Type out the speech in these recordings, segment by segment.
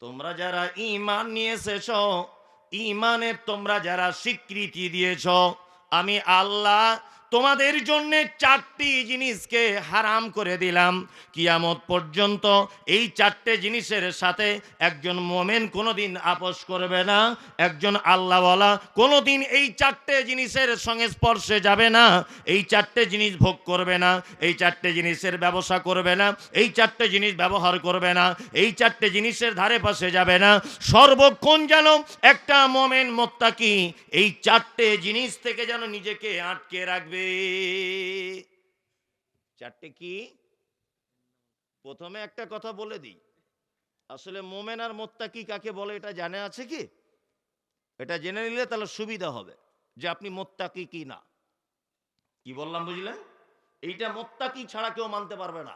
তোমরা যারা ঈমান নিয়ে এসেছো, ঈমানের তোমরা যারা স্বীকৃতি দিয়েছো, আমি আল্লাহ তোমাদের জন্য 4টি জিনিসকে হারাম করে দিলাম। কিয়ামত পর্যন্ত এই 4টে জিনিসের সাথে একজন মোমেন কোনোদিন আপোষ করবে না, একজন আল্লাহওয়ালা কোনোদিন এই 4টে জিনিসের সংস্পর্শে যাবে না, এই 4টে জিনিস ভোগ করবে না, এই 4টে জিনিসের ব্যবসা করবে না, এই 4টে জিনিস ব্যবহার করবে না, এই 4টে জিনিসের ধারে পাশে যাবে না। সর্বক্ষণ যেন একটা মোমেন মুত্তাকি এই 4টে জিনিস থেকে যেন নিজেকে আটকে রাখবে। 4টে কি? প্রথমে একটা কথা বলে দিই, আসলে মোমেন আর মুত্তাকি কাকে বলে এটা জানা আছে কি? এটা জেনে নিলে তাহলে সুবিধা হবে যে আপনি মুত্তাকি কি না। কি বললাম বুঝলেন? এইটা মুত্তাকি ছাড়া কেউ মানতে পারবে না,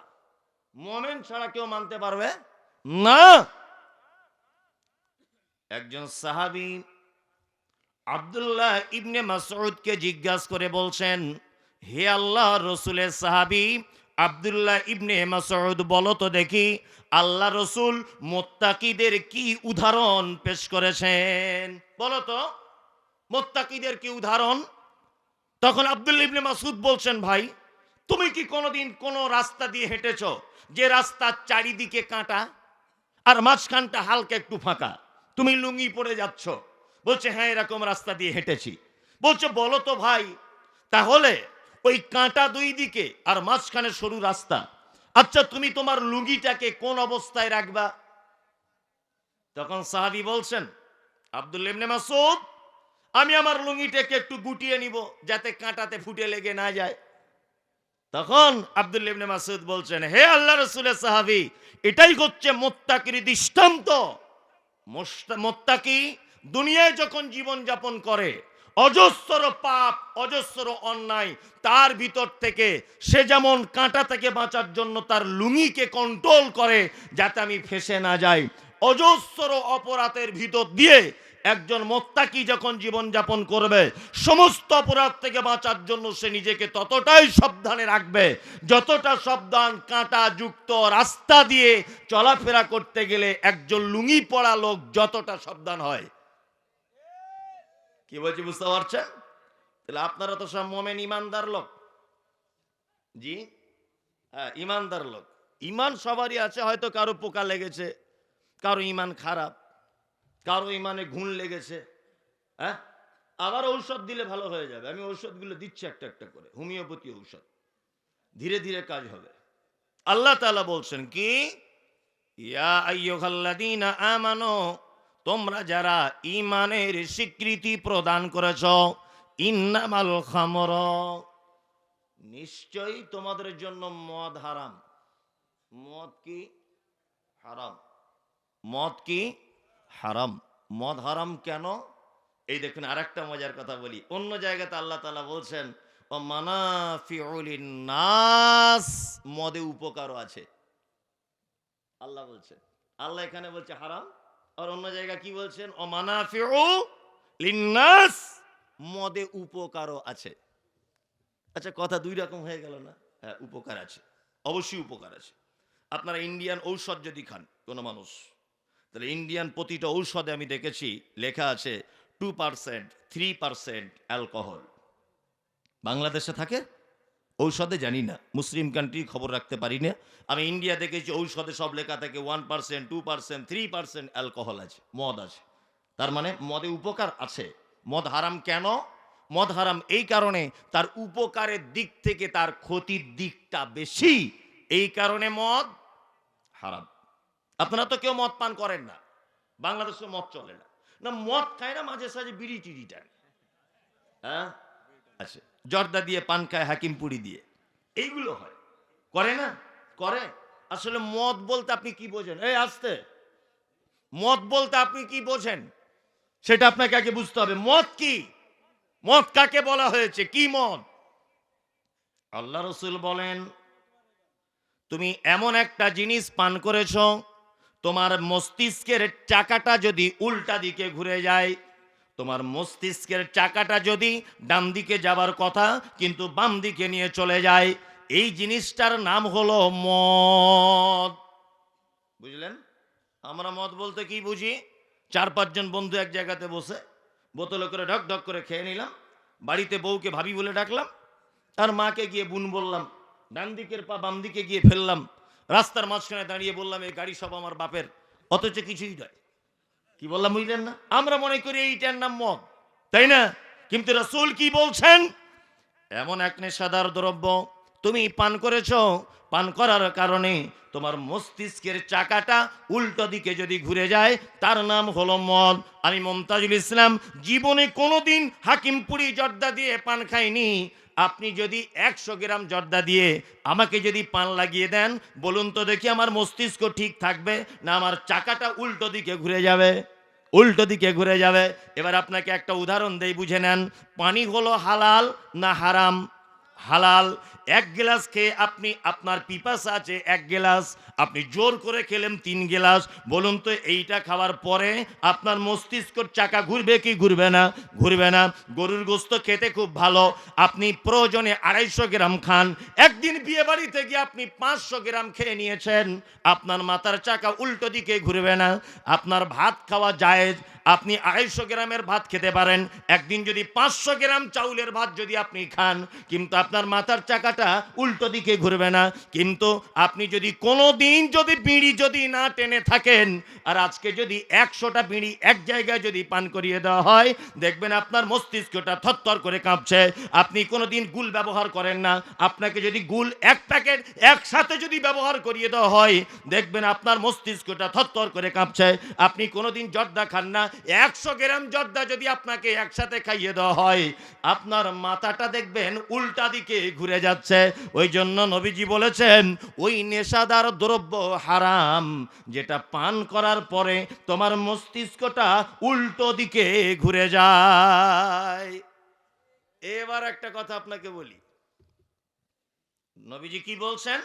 মোমেন ছাড়া কেউ মানতে পারবে না। একজন সাহাবী আব্দুল্লাহ ইবনে মাসউদকে জিজ্ঞাসা করে বলছেন, হে আল্লাহ রসুলের সাহাবী আব্দুল্লাহ ইবনে মাসউদ, বলো তো দেখি আল্লাহ রসুল মুত্তাকিদের কি উদাহরণ পেশ করেছেন, বলো তো মুত্তাকিদের কি উদাহরণ? তখন আব্দুল্লাহ ইবনে মাসউদ বলছেন, ভাই তুমি কি কোনোদিন কোনো রাস্তা দিয়ে হেঁটেছো যে রাস্তার চারিদিকে কাঁটা আর মাঝখানটা হালকা একটু ফাঁকা, তুমি লুঙ্গি পরে যাচ্ছ? বলছে, হ্যাঁ এরকম রাস্তা দিয়ে হেঁটেছি। বলছে, বলো তো ভাই তাহলে ওই কাঁটা দুই দিকে আর মাঝখানে সরু রাস্তা, আচ্ছা তুমি তোমার লুঙ্গিটাকে কোন অবস্থায় রাখবা? তখন সাহাবী বলছেন, আব্দুল্লাহ ইবনে মাসউদ, আমি আমার লুঙ্গিটাকে একটু গুটিয়ে নিব যাতে কাঁটাতে ফুটে লেগে না যায়। তখন আব্দুল্লাহ ইবনে মাসউদ বলছেন, হে আল্লাহ রাসূলের সাহাবী, এটাই হচ্ছে মুত্তাকির দৃষ্টান্ত। মুত্তাকি দুনিয়ায় যখন জীবন যাপন করে, অজস্র পাপ অজস্র অন্যায়, তার ভিতর থেকে সে যেমন কাঁটা থেকে বাঁচার জন্য তার লুঙ্গিকে কন্ট্রোল করে যাতে আমি ফেঁসে না যাই, অজস্র অপরাধের ভিতর দিয়ে একজন মুত্তাকি যখন জীবন যাপন করবে, সমস্ত অপরাধ থেকে বাঁচার জন্য সে নিজেকে ততটাই সাবধানে রাখবে যতটা সাবধান কাঁটা যুক্ত রাস্তা দিয়ে চলাফেরা করতে গেলে একজন লুঙ্গি পরা লোক যতটা সাবধান হয়। কি বলছি বুঝতে পারছেন? তাহলে আপনারা তো সব মোমেন ইমানদার লোক। জি হ্যাঁ, ইমানদার লোক। ইমান সবারই আছে, হয়তো কারো পোকা লেগেছে, কারো ইমান খারাপ, কারো ইমানে ঘুণ লেগেছে, হ্যাঁ, আবার ঔষধ দিলে ভালো হয়ে যাবে। আমি ঔষধগুলো দিচ্ছি একটা একটা করে, হোমিওপ্যাথি ঔষধ, ধীরে ধীরে কাজ হবে। আল্লাহ তাআলা বলছেন কি, ইয়া আইয়ুহাল্লাযীনা আমানু, তোমরা যারা ঈমানের স্বীকৃতি প্রদান করেছ, ইন্নামাল খামর, নিশ্চয়ই তোমাদের জন্য মদ হারাম। মদ কি হারাম? মদ কি হারাম? মদ হারাম কেন? এই দেখুন আরেকটা মজার কথা বলি। অন্য জায়গাতে আল্লাহ তাআলা বলছেন, ও মানাফিউ লিন-নাস, মদে উপকারও আছে। আল্লাহ বলছেন, আল্লাহ এখানে বলছে হারাম, আর অন্য জায়গা কি বলছেন, ও মানাফিউ লিন-নাস, মদে উপকারও আছে। আচ্ছা, কথা দুই রকম হয়ে গেল না? হ্যাঁ, উপকার আছে, অবশ্যই উপকার আছে। আপনারা ইন্ডিয়ান ঔষধ যদি খান কোনো মানুষ, তাহলে ইন্ডিয়ান প্রতিটা ঔষধে আমি দেখেছি লেখা আছে 2%, 3% অ্যালকোহল। বাংলাদেশে থাকে ঔষধে জানি না, মুসলিম কান্ট্রি খবর রাখতে পারি না। আমি ইন্ডিয়া দেখেছি ঔষধে সব লেখা থাকে 1%, 2%, 3% অ্যালকোহল আছে, মদ আছে। তার মানে মদে উপকার আছে। মদ হারাম কেন? মদ হারাম এই কারণে তার উপকারের দিক থেকে তার ক্ষতির দিকটা বেশি, এই কারণে মদ হারাম। আপনারা তো কেউ মদ পান করেন না, বাংলাদেশে মদ চলে না। না, মদ খায় না, মাঝে সাঝে বিড়ি টিড়ি টানে, হ্যাঁ আচ্ছা, জর্দা দিয়ে পান খায়, হাকিমপুরি দিয়ে, এইগুলো হয়, করে না? করে। আসলে মদ বলতে আপনি কি বোঝেন? এই আসতে, মদ বলতে আপনি কি বোঝেন সেটা আপনাকে আগে বুঝতে হবে। মদ কি? মদ কাকে বলা হয়েছে? কি মদ? আল্লাহ রসুল বলেন, তুমি এমন একটা জিনিস পান করেছ, তোমার মস্তিষ্কের চাকাটা যদি উল্টা দিকে ঘুরে যায়, তোমার মস্তিষ্কের চাকাটা যদি ডান দিকে যাবার কথা কিন্তু বাম দিকে নিয়ে চলে যায়, এই জিনিসটার নাম হলো মদ। বুঝলেন? আমরা মদ বলতে কি বুঝি? 4-5 জন বন্ধু এক জায়গাতে বসে বোতলে করে ঢক ঢক করে খেয়ে নিলাম, বাড়িতে বউকে ভাবি বলে ডাকলাম, আর মাকে গিয়ে বোন বললাম, ডান দিকের পা বাম দিকে গিয়ে ফেললাম, রাস্তার মাঝখানে দাঁড়িয়ে বললাম এই গাড়ি সব আমার বাপের, অথচ কিছুই নয়। কি বললাম বুঝলেন না? আমরা মনে করি এইটার নাম মদ, তাই না? কিন্তু রাসূল কি বলছেন? এমন এক নেশাদার দ্রব্য তুমি পান করেছো, পান করার কারণে তোমার মস্তিষ্কের চাকাটা উল্টো দিকে যদি ঘুরে যায়, তার নাম হলো মদ। আমি মমতাজুল ইসলাম জীবনে কোনোদিন হাকিমপুরি জর্দা দিয়ে পান খাইনি। আপনি যদি 100 গ্রাম জর্দা দিয়ে আমাকে যদি পান লাগিয়ে দেন, বলুন তো দেখি আমার মস্তিষ্ক ঠিক থাকবে না আমার চাকাটা উল্টো দিকে ঘুরে যাবে? উল্টো দিকে ঘুরে যাবে। এবার আপনাকে একটা উদাহরণ দেই, বুঝে নেন। পানি হলো হালাল না হারাম? হালাল। 1 গ্লাস খেয়ে আপনি, আপনার পিপাসা আছে 1 গ্লাস, আপনি জোর করে খেলেন 3 গ্লাস, বলুন তো এইটা খাওয়ার পরে আপনার মস্তিষ্কর চাকা ঘুরবে কি ঘুরবে না? ঘুরবে না। গরুর গোস্ত খেতে খুব ভালো, আপনি প্রয়োজনে 250 গ্রাম খান, একদিন বিয়ে বাড়িতে গিয়ে আপনি 500 গ্রাম খেয়ে নিয়েছেন, আপনার মাথার চাকা উল্টো দিকে ঘুরবে না। আপনার ভাত খাওয়া জায়েজ, আপনি 250 গ্রামের ভাত খেতে পারেন, একদিন যদি 500 গ্রাম চাউলের ভাত যদি আপনি খান, কিন্তু আপনার মাথার চাকাটা উল্টো দিকে ঘুরবে না। কিন্তু আপনি যদি কোনো দিন যদি বিড়ি যদি না টেনে থাকেন, আর আজকে যদি 100টা বিড়ি এক জায়গায় যদি পান করিয়ে দেওয়া হয়, দেখবেন আপনার মস্তিষ্কটা থরথর করে কাঁপছে। আপনি কোনো দিন গুল ব্যবহার করেন না, আপনাকে যদি গুল 1 প্যাকেট একসাথে যদি ব্যবহার করিয়ে দেওয়া হয়, দেখবেন আপনার মস্তিষ্কটা থরথর করে কাঁপছে। আপনি কোনোদিন জর্দা খান না, 100 গ্রাম জর্দা যদি আপনাকে একসাথে খাইয়ে দেওয়া হয়, আপনার মাথাটা দেখবেন উল্টা দিকে ঘুরে যাচ্ছে। ওই জন্য নবীজি বলেছেন ওই নেশাদার দ্রব্য হারাম যেটা পান করার পরে তোমার মস্তিষ্কটা উল্টো দিকে ঘুরে যায়। এবার একটা কথা আপনাকে বলি, নবীজি কি বলছেন?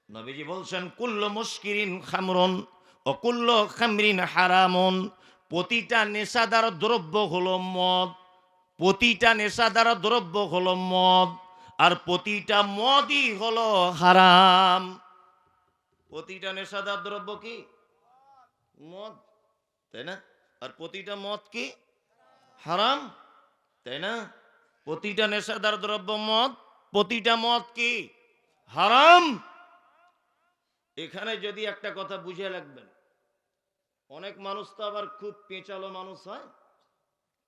নবীজি বলছেন কুল্লু মুস্কিরিন খামরুন ও কুল্লু খামরিন হারামুন। প্রতিটা নেশাদার দ্রব্য হলো মদ, প্রতিটা নেশাদার দ্রব্য হলো মদ, আর প্রতিটা মদই হলো হারাম। প্রতিটা নেশাদার দ্রব্য কি? মদ, তাই না? আর প্রতিটা মদ কি? হারাম, তাই না? প্রতিটা নেশাদার দ্রব্য মদ, প্রতিটা মদ কি? হারাম। এখানে যদি একটা কথা বুঝে রাখবেন, অনেক মানুষ তো আবার খুব পেঁচালো মানুষ হয়,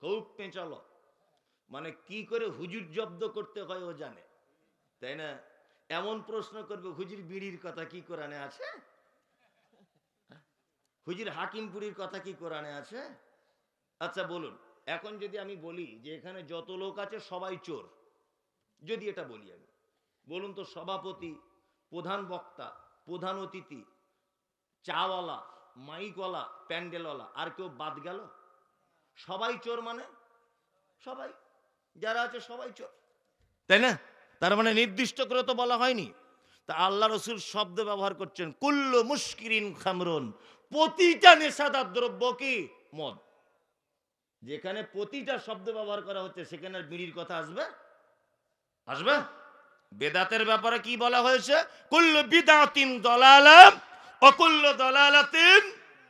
খুব পেঁচালো, মানে কি করে হুজুর জব্দ করতে হয় ও জানে, তাই না? এমন প্রশ্ন করবে, হুজুর বিড়ির কথা কি কোরআনে আছে? হুজুর হাকিমপুরির কথা কি কোরআনে আছে? আচ্ছা বলুন, এখন যদি আমি বলি যে এখানে যত লোক আছে সবাই চোর, যদি এটা বলি আমি, বলুন তো সভাপতি, প্রধান বক্তা, প্রধান অতিথি, চাওয়ালা, মাইকওয়ালা, প্যান্ডেলওয়ালা, আর কেউ বাদ গেল? সবাই চোর মানে? সবাই যারা আছে সবাই চোর, তাই না? তার মানে নির্দিষ্ট করে তো বলা হয়নি। তা আল্লাহ রসুল শব্দ ব্যবহার করছেন কুল্লু মুস্কিরিন খামরুন, প্রতিটা নেশাদার দ্রব্য কি? মদ। যেখানে প্রতিটা শব্দ ব্যবহার করা হচ্ছে সেখানে আর বিড়ির কথা আসবে? আসবে? বেদাতের ব্যাপারে কি বলা হয়েছে? কুল্লু বিদাতিন দালালাহ ওয়া কুল্লু দালালাতিন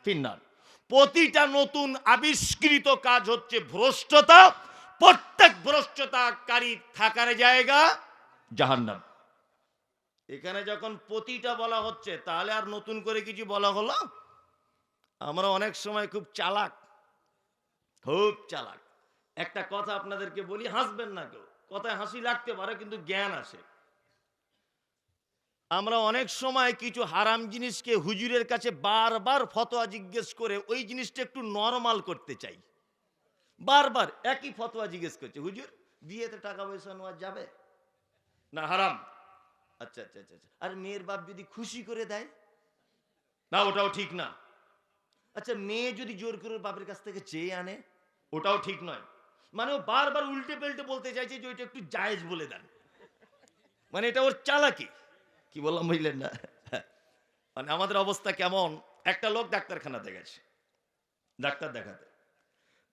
ফিন্নার। প্রতিটা নতুন আবিষ্কৃত কাজ হচ্ছে ভ্রষ্টতা, প্রত্যেক ভ্রষ্টতাকারী থাকার জায়গা জাহান্নাম। এখানে যখন প্রতিটা বলা হচ্ছে, তাহলে আর নতুন করে কিছু বলা হলো? আমরা অনেক সময় খুব চালাক, খুব চালাক। একটা কথা আপনাদেরকে বলি, হাসবেন না কেউ, কথায় হাসি লাগতে পারে কিন্তু জ্ঞান আসে। আমরা অনেক সময় কিছু হারাম জিনিসকে হুজুরের কাছে বারবার ফতোয়া জিজ্ঞেস করে ওই জিনিসটা একটু নরমাল করতে চাই। বারবার একই ফতোয়া জিজ্ঞেস করছে, হুজুর বিয়েতে টাকা পয়সা নেওয়া যাবে না? হারাম। আচ্ছা আচ্ছা আচ্ছা আচ্ছা। আর মেয়ের বাপ যদি খুশি করে দেয়? না, ওটাও ঠিক না। আচ্ছা, মেয়ে যদি জোর করে বাপের কাছ থেকে চেয়ে আনে? ওটাও ঠিক নয়। মানে ও বারবার উল্টে পাল্টে বলতে চাইছে যে ওইটা একটু জায়েজ বলে দেন, মানে এটা ওর চালাকি। কি বললাম বুঝলেন না? মানে আমাদের অবস্থা কেমন, একটা লোক ডাক্তারখানাতে গেছে ডাক্তার দেখাতে,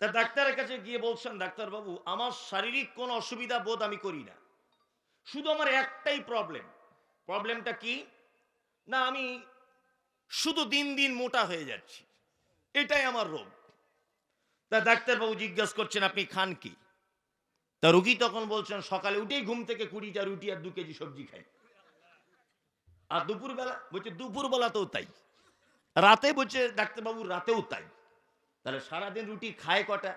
তা ডাক্তারের কাছে গিয়ে বলছেন, ডাক্তার বাবু আমার শারীরিক কোনো অসুবিধা বোধ আমি করি না, শুধু আমার একটাই প্রবলেম। প্রবলেমটা কি? না আমি শুধু দিন দিন মোটা হয়ে যাচ্ছি, এটাই আমার রোগ। তা ডাক্তারবাবু জিজ্ঞাসা করছেন আপনি খান কি? তা রুগী তখন বলছেন সকালে উঠেই ঘুম থেকে 20টা রুটি আর 2 কেজি সবজি খাই। আর দুপুরবেলা? বলছে দুপুরবেলাতেও তাই। রাতে বলছে ডাক্তারবাবু রাতেও তাই। তাহলে সারাদিন রুটি খায় কটা?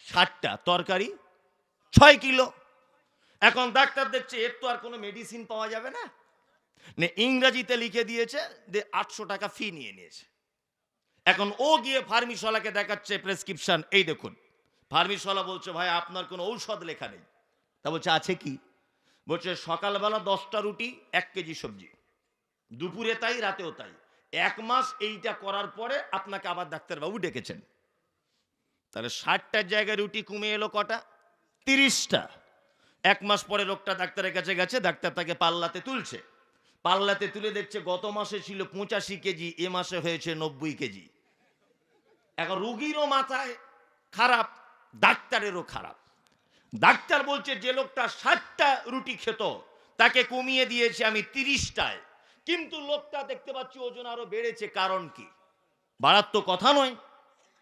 60টা, তরকারি 6 কিলো। এখন ডাক্তার দেখছে এর তো আর কোনো মেডিসিন পাওয়া যাবে না, ইংরেজিতে লিখে দিয়েছে যে 800 টাকা ফি নিয়ে নিয়েছে। এখন ও গিয়ে ফার্মেসিওয়ালাকে দেখাচ্ছে প্রেসক্রিপশন, এই দেখুন। ফার্মেসিওয়ালা বলছে ভাই আপনার কোনো ঔষধ লেখা নেই। তা বলছে আছে কি? বলছে সকালবেলা 10টা রুটি 1 কেজি সবজি, দুপুরে তাই রাতেও তাই। 1 মাস এইটা করার পরে আপনাকে আবার ডাক্তারবাবু ডেকেছেন। তাহলে 60টার জায়গায় রুটি কমে এলো কটা? 30টা। 1 মাস পরে লোকটা ডাক্তারের কাছে গেছে, ডাক্তার তাকে পাল্লাতে তুলছে। পাল্লাতে তুলে দেখছে গত মাসে ছিল 85 কেজি, এ মাসে হয়েছে 90 কেজি। এখন রুগীরও মাথায় খারাপ, ডাক্তারেরও খারাপ। ডাক্তার বলছে যে লোকটা 60টা রুটি খেত তাকে কমিয়ে দিয়েছে আমি 30টায়, কিন্তু লোকটা দেখতে পাচ্ছি ওজন আরো বেড়েছে। কারণ কি? বাড়ার তো কথা নয়,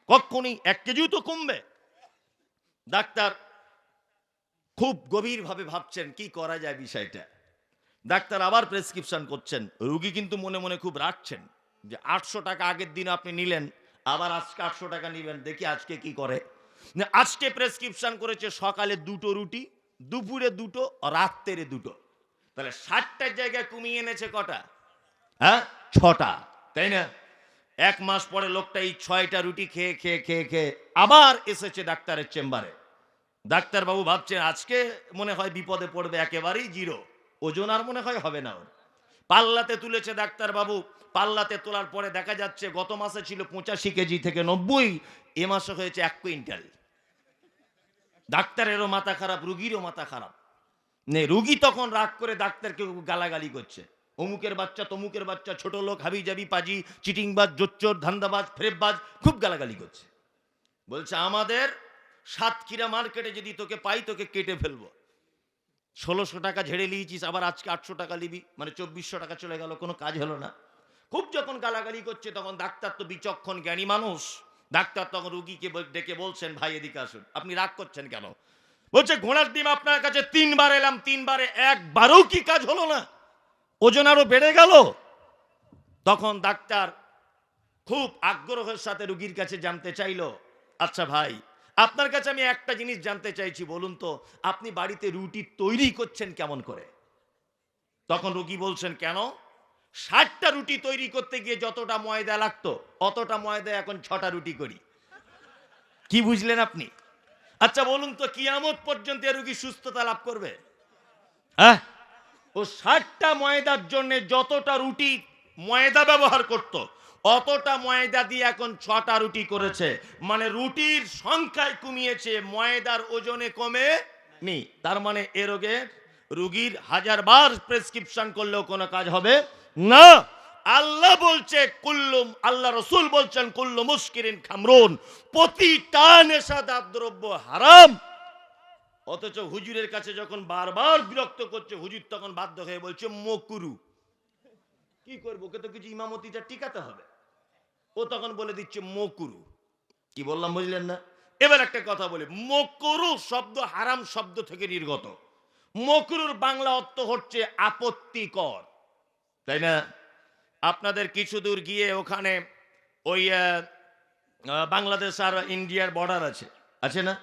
কখনই 1 কেজিও তো কমবে। ডাক্তার খুব গভীরভাবে ভাবছেন কি করা যায় বিষয়টা। ডাক্তার আবার প্রেসক্রিপশন করছেন, রুগী কিন্তু মনে মনে খুব রাখছেন যে 800 টাকা আগের দিন আপনি নিলেন, আবার আজকে 800 টাকা নিবেন, দেখি আজকে কি করে। আজকে প্রেসক্রিপশন করেছে সকালে 2টো রুটি, দুপুরে 2টো, রাত্রে 2টো। তাহলে 60টার জায়গায় কমিয়ে এনেছে কটা? হ্যাঁ, 6টা, তাই না? 1 মাস পরে লোকটা এই 6টা রুটি খেয়ে খেয়ে খেয়ে খেয়ে আবার এসেছে ডাক্তারের চেম্বারে। ডাক্তারবাবু ভাবছেন আজকে মনে হয় বিপদে পড়বে, একেবারেই জিরো, ওজন আর মনে হয় হবে না ওর। পাল্লাতে তুলেছে ডাক্তারবাবু, পাল্লাতে তোলার পরে দেখা যাচ্ছে গত মাসে ছিল 85 কেজি থেকে 90, এ মাসে হয়েছে 1 কুইন্টাল। ডাক্তারেরও মাথা খারাপ, রুগীরও মাথা খারাপ। রুগী তখন রাগ করে ডাক্তারকে গালাগালি করছে, অমুকের বাচ্চা তমুকের বাচ্চা, ছোট লোক, হাবি জাবি পাজি, চিটিংবাজ, জোচ্চোর, ধান্দাবাজ, ফ্রেববাজ, খুব গালাগালি করছে। বলছে আমাদের সাতক্ষীরা মার্কেটে যদি তোকে পাই তোকে কেটে ফেলবো। 1600 টাকা ঝেড়ে নিয়েছিস, আবার আজকে 800 টাকা নিবি, মানে 2400 টাকা চলে গেল, কোনো কাজ হলো না। খুব যখন গালাগালি করছে তখন ডাক্তার তো বিচক্ষণ জ্ঞানী মানুষ, ডাক্তার তখন রুগীকে ডেকে বলছেন ভাই এদিকে আসুন, আপনি রাগ করছেন কেন? বলছে ঘোড়ার ডিম আপনার কাছে 3বার এলাম, 3বারে একবারও কি কাজ হলো না, ওজন আরো বেড়ে গেল। তখন ডাক্তার খুব আগ্রহের সাথে রুগীর কাছে জানতে চাইলো, আচ্ছা ভাই আপনার কাছে আমি একটা জিনিস জানতে চাইছি, বলুন তো আপনি বাড়িতে রুটি তৈরি করছেন কেমন করে? তখন রুগী বলছেন কেন? 60টা রুটি তৈরি করতে গিয়ে যতটা ময়দা লাগতো অতটা ময়দা এখন 6টা রুটি করি। কি বুঝলেন আপনি? আচ্ছা বলুন তো কিয়ামত পর্যন্ত রুগী সুস্থতা লাভ করবে? হ্যাঁ, ও 60টা ময়দার জন্য যতটা রুটি ময়দা ব্যবহার করত অতটা ময়দা দিয়ে এখন 6টা রুটি করেছে, মানে রুটির সংখ্যায় কমিয়েছে, ময়দার ওজনে কমে নি। তার মানে এ রোগে রুগীর 1000বার প্রেসক্রিপশন করলেও কোনো কাজ হবে না। আল্লাহ বলছে কুল্লুম, আল্লাহ রসুল বলছেন কুল্লু মুস্কিরিন খামরুন, প্রতিটা নেশাদার দ্রব্য হারাম। অথচ হুজুরের কাছে যখন বারবার বিরক্ত করছে, হুজুর তখন বাধ্য হয়ে বলছে মকুরু। কি করবো, ওকে তো কিছু ইমামতিটা টিকাতে হবে, ও তখন বলে দিচ্ছে মকুরু। কি বললাম বুঝলেন না? এবার একটা কথা বলি, মকুরু শব্দ হারাম শব্দ থেকে নির্গত। মকুরুর বাংলা অর্থ হচ্ছে আপত্তিকর, তাই না? আপনাদের কিছু দূর গিয়ে ওখানে ওই বাংলাদেশ আর ইন্ডিয়ার বর্ডার আছে, আছে না?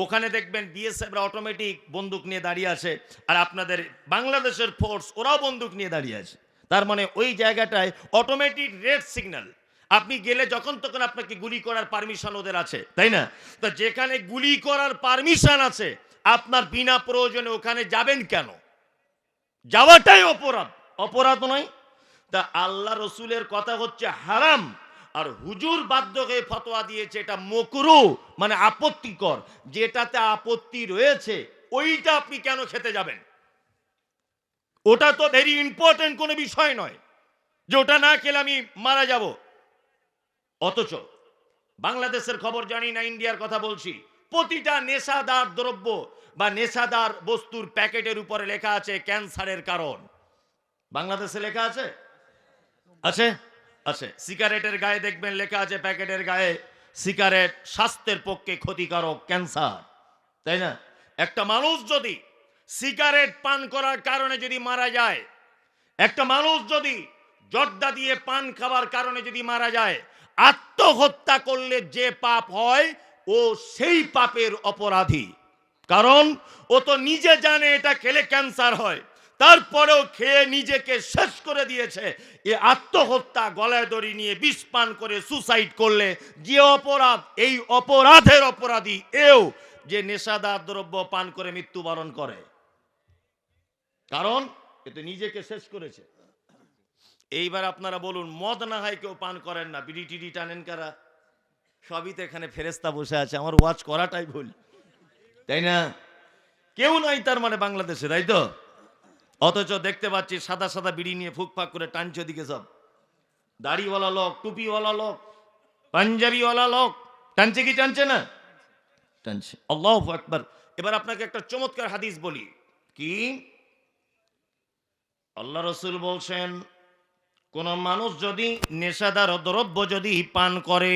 ওখানে দেখবেন বিএসএফরা অটোমেটিক বন্দুক নিয়ে দাঁড়িয়ে আছে, আর আপনাদের বাংলাদেশের ফোর্স ওরাও বন্দুক নিয়ে দাঁড়িয়ে আছে। তার মানে ওই জায়গাটায় অটোমেটিক রেড সিগন্যাল, আপনি গেলে যখন তখন আপনাকে গুলি করার পারমিশন ওদের আছে, তাই না? তো যেখানে গুলি করার পারমিশন আছে আপনার বিনা প্রয়োজনে ওখানে যাবেন কেন? যাওয়াটাই অপরাধ, অপরাধ নয়? তা আল্লাহ রসুলের কথা হচ্ছে হারাম, আর হুজুর বাধ্য হয়ে ফতোয়া দিয়েছে এটা মকরু, মানে আপত্তিকর। যেটাতে আপত্তি রয়েছে ওইটা আপনি কেন খেতে যাবেন? ওটা তো ভেরি ইম্পর্টেন্ট কোনো বিষয় নয় যে ওটা না খেলে আমি মারা যাব। অথচ বাংলাদেশের খবর জানি না, ইন্ডিয়ার কথা বলছি, প্রতিটা নেশাদার দ্রব্য বা নেশাদার বস্তুর প্যাকেটের উপরে লেখা আছে ক্যান্সারের কারণ। বাংলাদেশে লেখা আছে? আছে? আছে। সিগারেটের গায়ে দেখবেন লেখা আছে প্যাকেটের গায়ে, সিগারেট স্বাস্থ্যের পক্ষে ক্ষতিকারক, ক্যান্সার, তাই না? একটা মানুষ যদি সিগারেট পান করার কারণে যদি মারা যায়, একটা মানুষ যদি জর্দা দিয়ে পান খাবার কারণে যদি মারা যায়, আত্মহত্যা করলে যে পাপ হয় ও সেই পাপের অপরাধী। কারণ ও তো নিজে জানে এটা খেলে ক্যান্সার হয়, তারপরেও খেয়ে নিজেকে শেষ করে দিয়েছে। এ আত্মহত্যা, গলায় দড়ি নিয়ে বিষ পান করে সুসাইড করলে যে অপরাধ, এই অপরাধের অপরাধী এও যে নেশাদার দ্রব্য পান করে মৃত্যুবরণ করে। কারণ এতে নিজেকে শেষ করেছে। এইবার আপনারা বলুন, মদ না হয় কেউ পান করেন না, বিড়ি টিড়ি টানেন কারা? সবই তো এখানে ফেরেস্তা বসে আছে, আমার ওয়াজ করাটাই ভুল, তাই না? কেউ নাই তার মানে বাংলাদেশে, তাই তো? অথচ দেখতে পাচ্ছি সাদা সাদা বিড়ি নিয়ে ফুকফাক করে টানছে দিকে সব, দাড়িওয়ালা লোক, টুপিওয়ালা লোক, পাঞ্জাবিওয়ালা লোক, টানছে কি টানছে না? টানছে। আল্লাহু আকবার। এবার আপনাকে একটা চমৎকার হাদিস বলি। কি? আল্লাহ রসুল বলছেন, কোন মানুষ যদি নেশাদার দ্রব্য যদি পান করে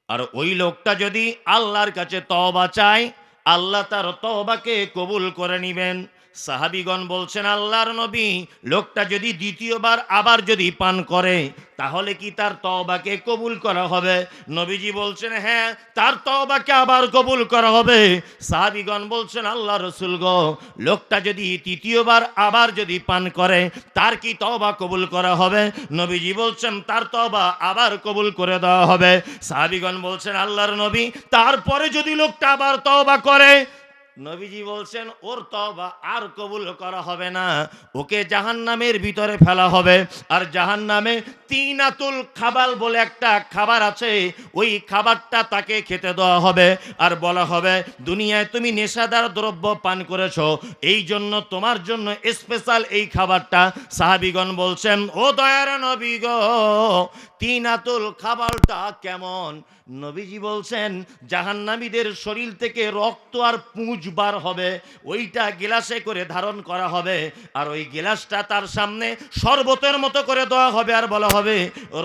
আর ওই লোকটা যদি আল্লাহর কাছে তওবা চায়, আল্লাহ তার তওবাকে কবুল করে নিবেন। সাহাবীগণ বলছেন, আল্লাহর নবী, লোকটা যদি দ্বিতীয়বার আবার যদি পান করে তাহলে কি তার তওবাকে কবুল করা হবে? নবীজি বলছেন, হ্যাঁ, তার তওবাকে আবার কবুল করা হবে। সাহাবীগণ বলছেন, আল্লাহ রাসূল গো, লোকটা যদি তৃতীয়বার আবার যদি পান করে তার কি তওবা কবুল করা হবে? নবীজি বলছেন, তার তওবা আবার কবুল করে দেওয়া হবে। সাহাবীগণ বলছেন, আল্লাহর নবী, তারপরে যদি লোকটা আবার তওবা করে? নবীজি বলছেন, ওর তওবা আর কবুল করা হবে না, ওকে জাহান্নামের ভিতরে ফেলা হবে। আর জাহান্নামে তিনাতুল খাবাল বলে একটা খাবার আছে, ওই খাবারটা তাকে খেতে দেওয়া হবে। আর বলা হবে, দুনিয়ায় তুমি নেশাদার দ্রব্য পান করেছো, এই জন্য তোমার জন্য স্পেশাল এই খাবারটা। সাহাবীগণ বলছেন, ও দয়ার নবী গো, তিনাতুল খাবারটা কেমন? নবীজি বলছেন, জাহান্নামীদের শরীর থেকে রক্ত আর পুঁজ বার হবে, ওইটা গিলাসে করে ধারণ করা হবে, আর ওই গিলাসটা তার সামনে শরবতের মতো করে দেওয়া হবে, আর বলা হবে,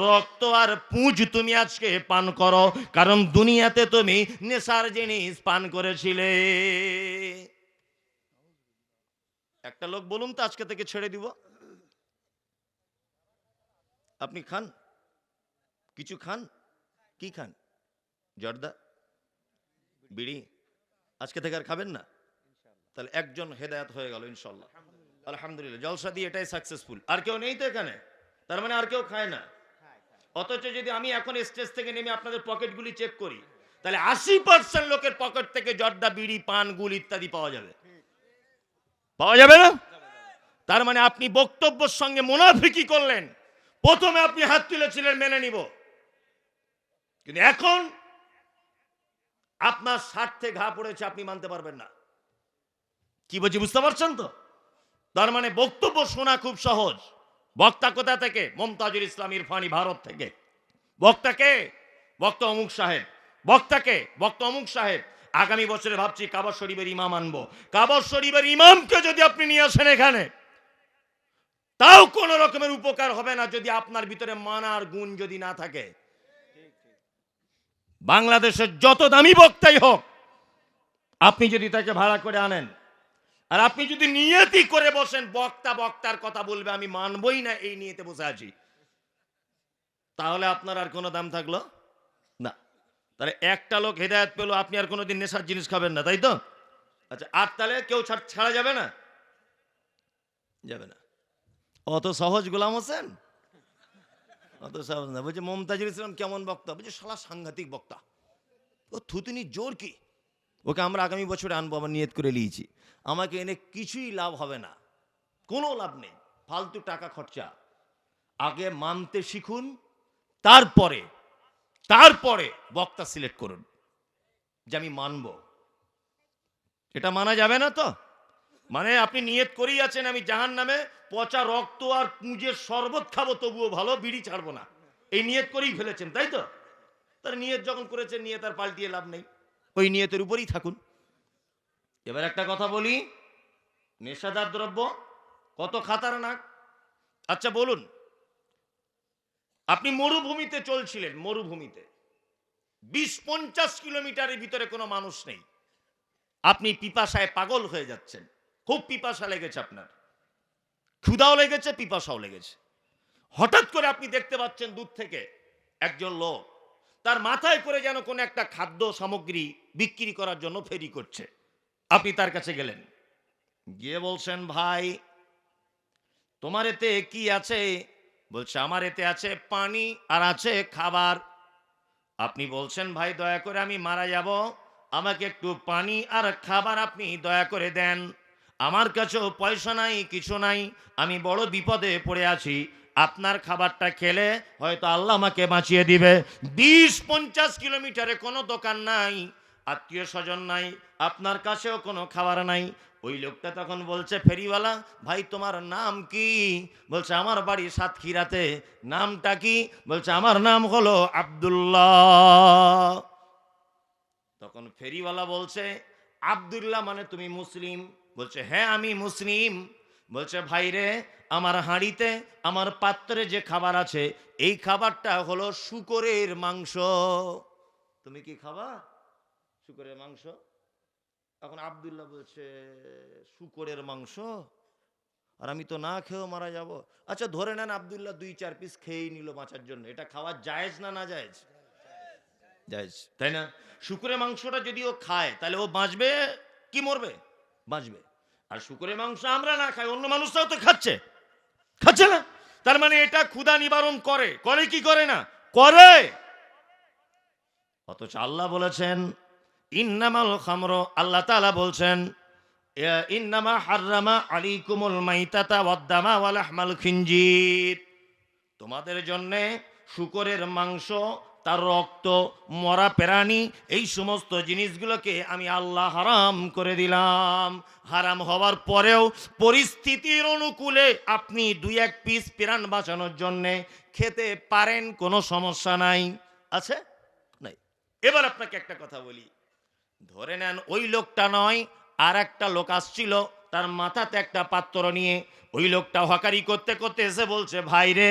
রক্ত আর পুঁজ তুমি আজকে পান করো, কারণ দুনিয়াতে তুমি নেশার জিনিস পান করেছিলে। একটা লোক বলুন তো, আজকে থেকে ছেড়ে দিব? আপনি খান? কিছু খান? কি খান? জর্দা, বিড়ি? আজকে থেকে আর খাবেন না? তাহলে একজন হেদায়েত হয়ে গেল ইনশাআল্লাহ, আলহামদুলিল্লাহ। জলসা দিয়ে এটাই সাকসেসফুল। আর কেউ নেই তো এখানে, তার মানে আর কেউ খায় না। অথচ যদি আমি এখন স্টেজ থেকে নেমে আপনাদের পকেটগুলি চেক করি, তাহলে 80% লোকের পকেট থেকে জর্দা, বিড়ি, পান, গুল ইত্যাদি পাওয়া যাবে। পাওয়া যাবে না? তার মানে আপনি বক্তব্যের সঙ্গে মুনাফিকি করলেন। প্রথমে আপনি হাত তুলেছিলেন, মেনে নিব, কিন্তু এখন আপনার স্বার্থে ঘা পড়েছে, আপনি মানতে পারবেন না। কি বলছি বুঝতে পারছেন তো? তার মানে বক্তব্য শোনা খুব সহজ। বক্তা কোথা থেকে? মুমতাজুল ইসলাম ইরফানি, ভারত থেকে। বক্তাকে? বক্তা অমুক সাহেব। বক্তাকে? বক্তা অমুক সাহেব। আগামী বছরে ভাবছি কাবা শরীফের ইমাম আনবো। কাবা শরীফের ইমামকে যদি আপনি নিয়ে আসেন এখানে, তাও কোন রকমের উপকার হবে না যদি আপনার ভিতরে মানার গুণ যদি না থাকে। বাংলাদেশের যত দামি বক্তাই হোক, আপনি যদি তাকে ভাড়া করে আনেন আর আপনি যদি নিয়তি করে বসেন বক্তা বক্তার কথা বলবে, আমি মানবই না, এই নিয়তে বসে আছি, তাহলে আপনার আর কোনো দাম থাকলো না। তাহলে একটা লোক হেদায়েত পেল, আপনি আর কোনোদিন নেশার জিনিস খাবেন না, তাই তো? আচ্ছা, আর তাহলে কেউ ছাড়া যাবে না? যাবে না। অত সহজ গোলাম হোসেন? অত সহজ না। বলছে মুমতাজুল ইসলাম কেমন বক্তা? বলছে শালা সাংঘাতিক বক্তা, ও থুতুনি জোর কি, ওকে আমরা আগামী বছরে আনবো, আমার নিয়ত করে নিয়েছি। আমাকে এনে কিছুই লাভ হবে না, কোনো লাভ নেই, ফালতু টাকা খরচা। আগে মানতে শিখুন, তারপরে তারপরে বক্তা সিলেক্ট করুন যে আমি মানব। এটা মানা যাবে না তো? মানে আপনি নিয়ত করেই আছেন, আমি জাহান্নামে পচা রক্ত আর পুঁজের শরবত খাবো, তবুও ভালো, বিড়ি ছাড়বো না, এই নিয়ত করেই ফেলেছেন, তাই তো? তার নিয়ত যখন করেছেন, নিয়ত আর পাল্টিয়ে লাভ নেই, ওই নিয়তের উপরেই থাকুন। এবার একটা কথা বলি, নেশাদার দ্রব্য কত খাতারনাক। আচ্ছা বলুন, আপনি মরুভূমিতে চলছিলেন, মরুভূমিতে 20-50 কিলোমিটারের ভিতরে কোনো মানুষ নেই, আপনি পিপাসায় পাগল হয়ে যাচ্ছেন, খুব পিপাসা লেগেছে, আপনার ক্ষুধাও লেগেছে, পিপাসাও লেগেছে। হঠাৎ করে আপনি দেখতে পাচ্ছেন দূর থেকে একজন লোক তার মাথায় করে যেন কোনো একটা খাদ্য সামগ্রী বিক্রি করার জন্য ফেরি করছে। আপনি তার কাছে গেলেন, গিয়ে বলছেন, ভাই তোমার এতে কি আছে? বলছে, আমার এতে আছে পানি আর আছে খাবার। আপনি বলছেন, ভাই দয়া করে আমি মারা যাব, আমাকে একটু পানি আর খাবার আপনি দয়া করে দেন, আমার কাছেও পয়সা নাই, কিছু নাই, আমি বড় বিপদে পড়ে আছি, আপনার খাবারটা খেলে হয়তো আল্লাহ আমাকে বাঁচিয়ে দিবে। 20-50 কিলোমিটারে কোনো দোকান নাই, আত্মীয় স্বজন নাই, আপনার কাছেও কোনো খাবার নাই। ওই লোকটা তখন বলছে, ফেরিওয়ালা ভাই তোমার নাম কি? বলছে, আমার বাড়ি সাতক্ষীরাতে। নামটা কি? বলছে, আমার নাম হলো আব্দুল্লাহ। তখন ফেরিওয়ালা বলছে, আব্দুল্লাহ মানে তুমি মুসলিম? বলছে, হ্যাঁ আমি মুসলিম। বলছে, ভাই রে, আমার হাঁড়িতে আমার পাত্রে যে খাবার আছে এই খাবারটা হলো শূকরের মাংস, তুমি কি খাবা শূকরের মাংস? এখন আব্দুল্লাহ বলছে, শূকরের মাংস, আর আমি তো না খেয়েও মারা যাব। আচ্ছা ধরে নেন আব্দুল্লাহ 2-4 পিস খেয়েই নিল বাঁচার জন্য, এটা খাওয়া জায়েজ না না জায়েজ? জায়েজ, তাই না? শূকরের মাংসটা যদি ও খায় তাহলে ও বাঁচবে কি মরবে? বাঁচবে। আর শূকরের মাংস আমরা না খাই, অন্য মানুষরাও তো খাচ্ছে, খাচ্ছে না? তার মানে এটা ক্ষুধা নিবারণ করে, করে কি করে না? করে। অথচ আল্লাহ বলেছেন ইন্নামাল খামর, আল্লাহ তাআলা বলছেন ইন্নামা হাররামা আলাইকুমুল মাইতাতা ওয়াদ-দামা ওয়া লাহমাল খিনজির, তোমাদের জন্য শূকরের মাংস, তার রক্ত, মরা প্রাণী, এই সমস্ত জিনিসগুলোকে আমি আল্লাহ হারাম করে দিলাম। হারাম হওয়ার পরেও পরিস্থিতির অনুকূলে আপনি 2-1 পিস প্রাণ বাঁচানোর জন্য খেতে পারেন, কোনো সমস্যা নাই, আছে নাই? এবার আপনাকে একটা কথা বলি, ধরে নেন ওই লোকটা নয়, আর একটা লোক আসছিল, তার মাথাতে একটা পাত্র নিয়ে। ওই লোকটা হকারি করতে করতে এসে বলছে, ভাই রে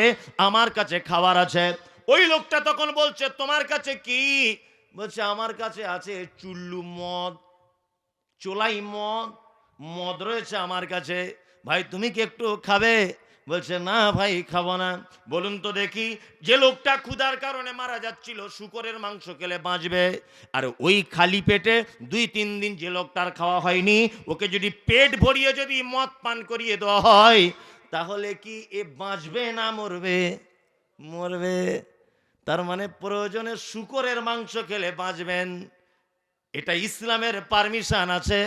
আমার কাছে খাবার আছে। ওই লোকটা তখন বলছে, তোমার কাছে কি? বলছে, আমার কাছে আছে চুল্লু মদ, চোলাই মদ, মদ রয়েছে আমার কাছে, ভাই তুমি কি একটু খাবে? বলছে, না ভাই খাবো না। বলুন তো দেখি, যে লোকটা ক্ষুধার কারণে মারা যাচ্ছিল, শূকরের মাংস খেলে বাঁচবে, আর ওই খালি পেটে 2-3 দিন যে লোকটার খাওয়া হয়নি, ওকে যদি পেট ভরিয়ে যদি মদ পান করিয়ে দেওয়া হয়, তাহলে কি এ বাঁচবে না মরবে? মরবে। তার মানে প্রয়োজনে শূকরের মাংস খেলে বাঁচবেন, এটা ইসলামের পারমিশন আছে।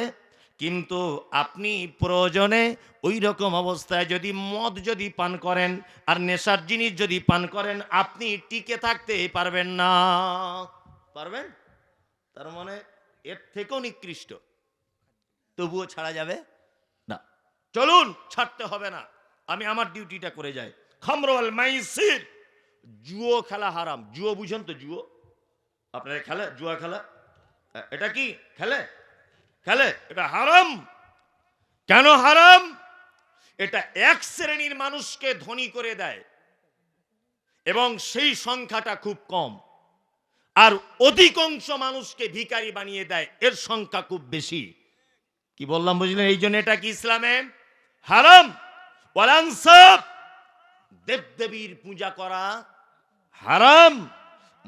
কিন্তু আপনি প্রয়োজনে ওই রকম অবস্থায় যদি মদ যদি পান করেন আর নেশার জিনিস যদি পান করেন, আপনি টিকে থাকতে পারবেন না। পারবেন? তার মানে এর থেকেও নিকৃষ্ট, তবুও ছাড়া যাবে না। চলুন, ছাড়তে হবে না, আমি আমার ডিউটিটা করে যাই। খামর ওয়াল মাইসির, জুয়ো খেলা হারাম। জুয়ো বুঝেন তো? জুয়ো আপনারা খেলে? জুয়া খেলা এটা কি খেলে? খেলে, এটা হারাম। কেন হারাম? এটা এক শ্রেণীর মানুষকে ধনী করে দেয় এবং সেই সংখ্যাটা খুব কম, আর অধিকাংশ মানুষকে ভিখারি বানিয়ে দেয়, এর সংখ্যা খুব বেশি। কি বললাম বুঝলেন? এই জন্য এটা কি ইসলামে হারাম। ওয়াল আনসাব, দেবদেবীর পূজা করা হারাম।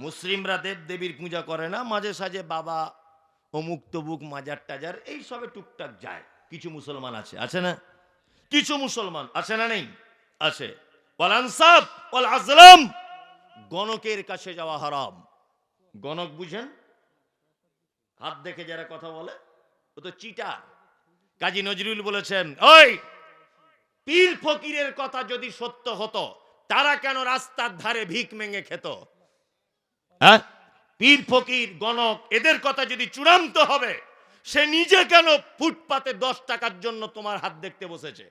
মুসলিমরা দেবদেবীর পূজা করে না, মাঝে সাঝে বাবা অমুক তবুক মাজার টাজার এই সবে টুকটাক যায়। কিছু মুসলমান আছে, আছে না? কিছু মুসলমান আছে না? নেই, আছে। ওয়াল আনসাব ওয়াল আজলাম, গণকের কাছে যাওয়া হারাম। গণক বুঝেন? হাত দেখে যারা কথা বলে, ও তো চিটার। কাজী নজরুল বলেছেন, ওই পীর ফকিরের কথা যদি সত্য হতো, তারা কেন রাস্তার ধারে ভিক মেঙে খেত? হ্যাঁ, পীর ফকির গণক এদের কথা যদি চূড়ান্ত হবে, সে নিজে কেন ফুটপাতে 10 টাকার জন্য তোমার হাত দেখতে বসেছে?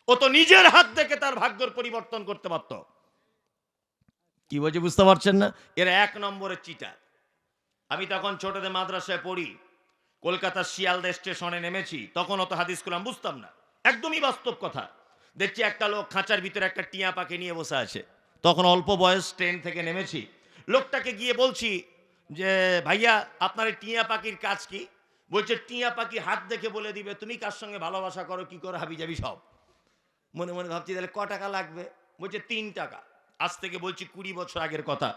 ও তো নিজের হাত দেখে তার ভাগ্যের পরিবর্তন করতে পারত। কি বলছে বুঝতে পারছেন না? এরা 1 নম্বরের চিটার। আমি তখন ছোটদের মাদ্রাসায় পড়ি, কলকাতার শিয়ালদা স্টেশনে নেমেছি, তখন অত হাদিস কালাম বুঝতাম না, একদমই বাস্তব কথা। দেখছি একটা লোক খাঁচার ভিতরে একটা টিয়া পাখি নিয়ে বসে আছে, তখন অল্প বয়স, ট্রেন থেকে নেমেছি। লোকটাকে গিয়ে বলছি যে ভাইয়া আপনার এই টিয়া পাখির কাজ কি? বলছে টিয়া পাখি হাত দেখে বলে দিবে তুমি কার সঙ্গে ভালোবাসা করো, কি করো, হাবি যাবি সব। মনে মনে ভাবছি তাহলে ক টাকা লাগবে? বলছে 3 টাকা। আজ থেকে বলছি 20 বছর আগের কথা।